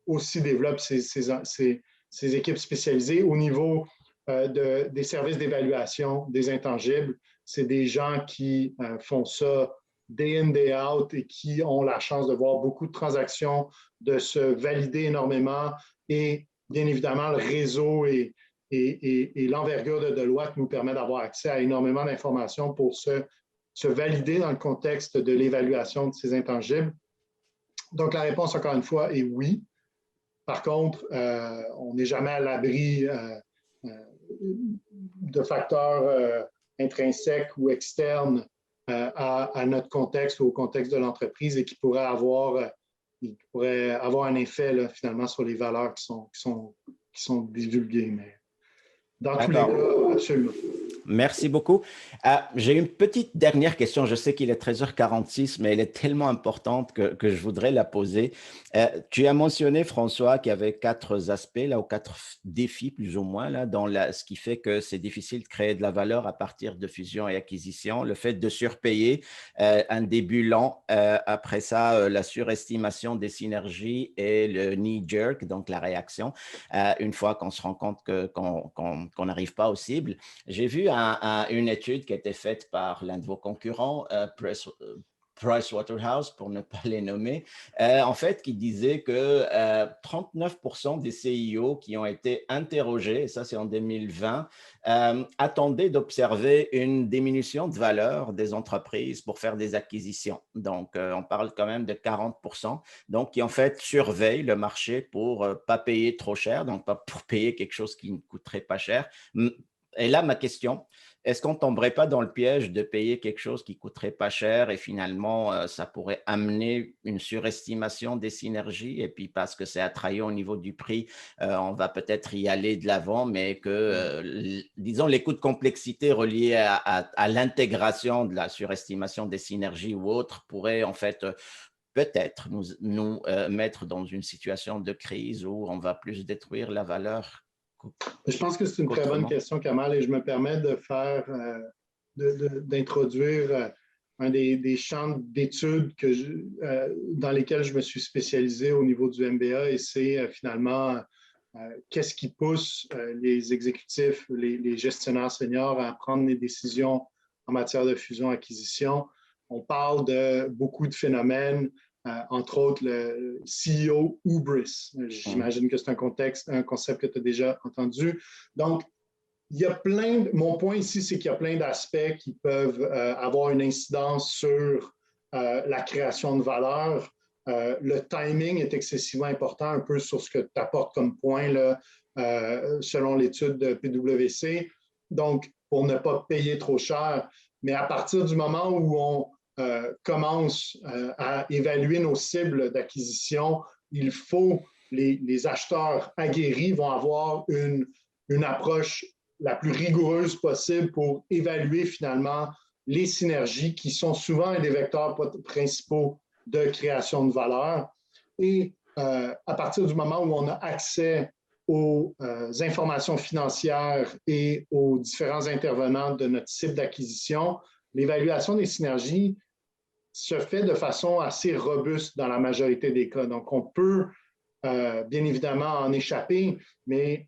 aussi développent ces équipes spécialisées au niveau des services d'évaluation des intangibles. C'est des gens qui font ça day in, day out et qui ont la chance de voir beaucoup de transactions, de se valider énormément et bien évidemment le réseau et l'envergure de Deloitte nous permet d'avoir accès à énormément d'informations pour se valider dans le contexte de l'évaluation de ces intangibles. Donc la réponse encore une fois est oui. Par contre, on n'est jamais à l'abri de facteurs intrinsèques ou externes à notre contexte ou au contexte de l'entreprise et qui pourrait avoir un effet là, finalement sur les valeurs qui sont divulguées. Mais dans tous les cas, absolument. Merci beaucoup. J'ai une petite dernière question. Je sais qu'il est 13h46, mais elle est tellement importante que je voudrais la poser. Tu as mentionné, François, qu'il y avait 4 aspects là, ou 4 défis plus ou moins là, dans ce qui fait que c'est difficile de créer de la valeur à partir de fusion et acquisition. Le fait de surpayer, un début lent. Après ça, la surestimation des synergies et le knee-jerk, donc la réaction, une fois qu'on se rend compte qu'on n'arrive pas aux cibles. J'ai vu une étude qui a été faite par l'un de vos concurrents, Pricewaterhouse, pour ne pas les nommer, en fait, qui disait que 39% des CIO qui ont été interrogés, et ça c'est en 2020, attendaient d'observer une diminution de valeur des entreprises pour faire des acquisitions. Donc, on parle quand même de 40%, donc qui en fait surveillent le marché pour ne pas payer trop cher, donc pas pour payer quelque chose qui ne coûterait pas cher. Et là, ma question, est-ce qu'on ne tomberait pas dans le piège de payer quelque chose qui ne coûterait pas cher et finalement, ça pourrait amener une surestimation des synergies et puis parce que c'est attrayant au niveau du prix, on va peut-être y aller de l'avant, mais que, disons, les coûts de complexité reliés à l'intégration de la surestimation des synergies ou autres pourraient en fait peut-être nous mettre dans une situation de crise où on va plus détruire la valeur. Je pense que c'est une très bonne question, Kamal, et je me permets d'introduire un des champs d'études dans lesquels je me suis spécialisé au niveau du MBA, et c'est finalement qu'est-ce qui pousse les exécutifs, les gestionnaires seniors à prendre des décisions en matière de fusion-acquisition. On parle de beaucoup de phénomènes, entre autres le CEO hubris. J'imagine que c'est un concept que tu as déjà entendu. Donc, il y a mon point ici, c'est qu'il y a plein d'aspects qui peuvent avoir une incidence sur la création de valeur. Le timing est excessivement important, un peu sur ce que tu apportes comme point, là, selon l'étude de PwC. Donc, pour ne pas payer trop cher. Mais à partir du moment où on commence à évaluer nos cibles d'acquisition, il faut, les acheteurs aguerris vont avoir une approche la plus rigoureuse possible pour évaluer finalement les synergies qui sont souvent un des vecteurs principaux de création de valeur. Et à partir du moment où on a accès aux informations financières et aux différents intervenants de notre cible d'acquisition, l'évaluation des synergies se fait de façon assez robuste dans la majorité des cas. Donc, on peut bien évidemment en échapper, mais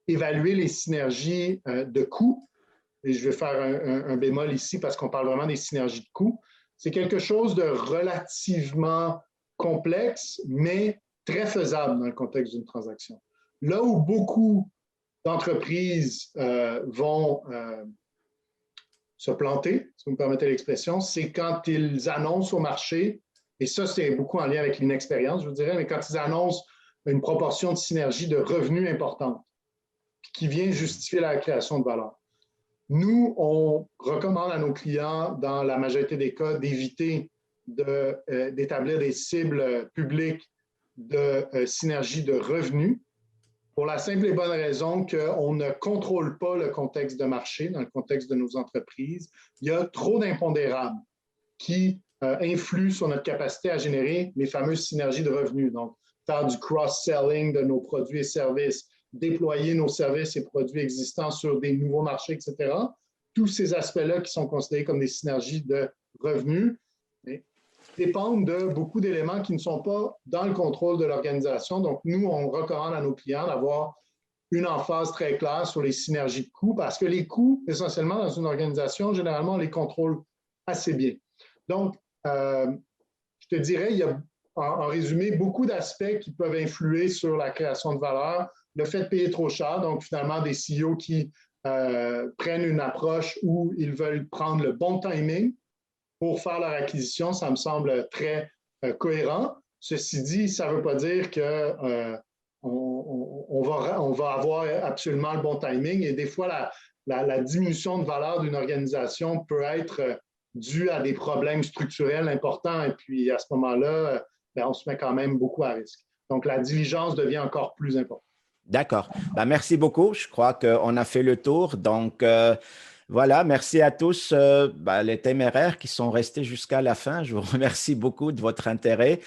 évaluer les synergies de coûts, et je vais faire un bémol ici parce qu'on parle vraiment des synergies de coûts, c'est quelque chose de relativement complexe, mais très faisable dans le contexte d'une transaction. Là où beaucoup d'entreprises vont se planter, si vous me permettez l'expression, c'est quand ils annoncent au marché, et ça c'est beaucoup en lien avec l'inexpérience, je vous dirais, mais quand ils annoncent une proportion de synergie de revenus importante qui vient justifier la création de valeur. Nous, on recommande à nos clients, dans la majorité des cas, d'éviter d'établir des cibles publiques de synergie de revenus pour la simple et bonne raison qu'on ne contrôle pas le contexte de marché dans le contexte de nos entreprises. Il y a trop d'impondérables qui influent sur notre capacité à générer les fameuses synergies de revenus. Donc, faire du cross-selling de nos produits et services, déployer nos services et produits existants sur des nouveaux marchés, etc. Tous ces aspects-là qui sont considérés comme des synergies de revenus dépendent de beaucoup d'éléments qui ne sont pas dans le contrôle de l'organisation. Donc, nous, on recommande à nos clients d'avoir une emphase très claire sur les synergies de coûts parce que les coûts, essentiellement, dans une organisation, généralement, on les contrôle assez bien. Donc, je te dirais, il y a, en résumé, beaucoup d'aspects qui peuvent influer sur la création de valeur. Le fait de payer trop cher, donc finalement, des CEO qui prennent une approche où ils veulent prendre le bon timing pour faire leur acquisition, ça me semble très cohérent. Ceci dit, ça ne veut pas dire qu'on va avoir absolument le bon timing et des fois, la diminution de valeur d'une organisation peut être due à des problèmes structurels importants et puis à ce moment-là, on se met quand même beaucoup à risque. Donc, la diligence devient encore plus importante. D'accord. Merci beaucoup. Je crois qu'on a fait le tour. Donc, voilà, merci à tous les téméraires qui sont restés jusqu'à la fin. Je vous remercie beaucoup de votre intérêt.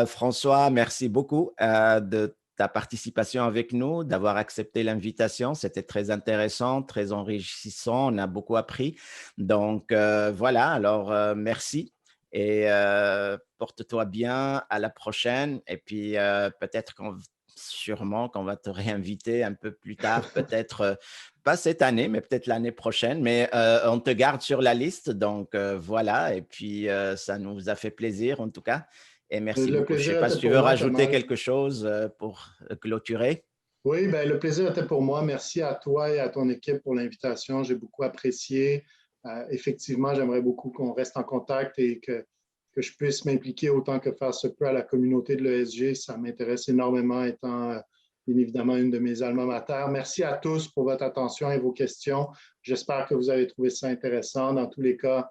François, merci beaucoup de ta participation avec nous, d'avoir accepté l'invitation. C'était très intéressant, très enrichissant. On a beaucoup appris. Donc, voilà, alors merci. Et porte-toi bien, à la prochaine. Et puis, peut-être sûrement qu'on va te réinviter un peu plus tard, peut-être pas cette année, mais peut-être l'année prochaine. Mais on te garde sur la liste. Donc, voilà. Et puis, ça nous a fait plaisir, en tout cas. Et merci beaucoup. Je ne sais pas si tu veux rajouter quelque chose pour clôturer. Oui, bien, le plaisir était pour moi. Merci à toi et à ton équipe pour l'invitation. J'ai beaucoup apprécié. Effectivement, j'aimerais beaucoup qu'on reste en contact et que je puisse m'impliquer autant que faire se peut à la communauté de l'ESG. Ça m'intéresse énormément, étant bien évidemment une de mes alma mater. Merci à tous pour votre attention et vos questions. J'espère que vous avez trouvé ça intéressant. Dans tous les cas,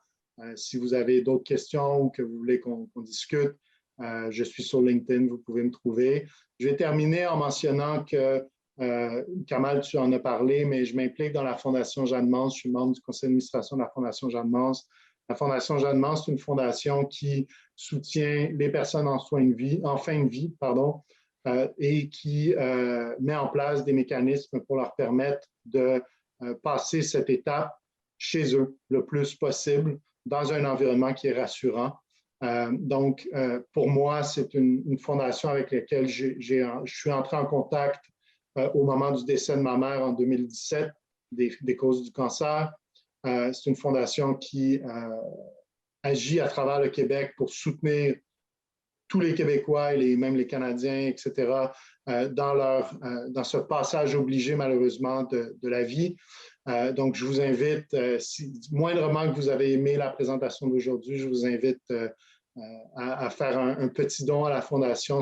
si vous avez d'autres questions ou que vous voulez qu'on discute, je suis sur LinkedIn, vous pouvez me trouver. Je vais terminer en mentionnant que, Kamal, tu en as parlé, mais je m'implique dans la Fondation Jeanne Mance. Je suis membre du conseil d'administration de la Fondation Jeanne Mance. La Fondation Jeanne Mance, c'est une fondation qui soutient les personnes en fin de vie, et qui met en place des mécanismes pour leur permettre de passer cette étape chez eux le plus possible dans un environnement qui est rassurant. Pour moi, c'est une fondation avec laquelle je suis entré en contact au moment du décès de ma mère en 2017 des causes du cancer. C'est une fondation qui agit à travers le Québec pour soutenir tous les Québécois et même les Canadiens, etc., dans ce passage obligé, malheureusement, de la vie. Donc, je vous invite, moindrement que vous avez aimé la présentation d'aujourd'hui, je vous invite à faire un petit don à la Fondation.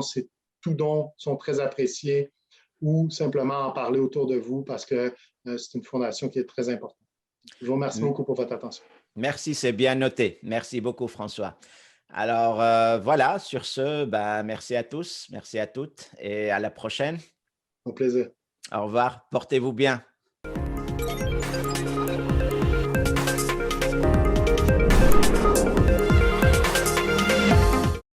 Tous dons sont très appréciés, ou simplement en parler autour de vous parce que c'est une fondation qui est très importante. Je vous remercie beaucoup pour votre attention. Merci, c'est bien noté. Merci beaucoup, François. Alors, voilà, sur ce, merci à tous, merci à toutes et à la prochaine. Au plaisir. Au revoir, portez-vous bien.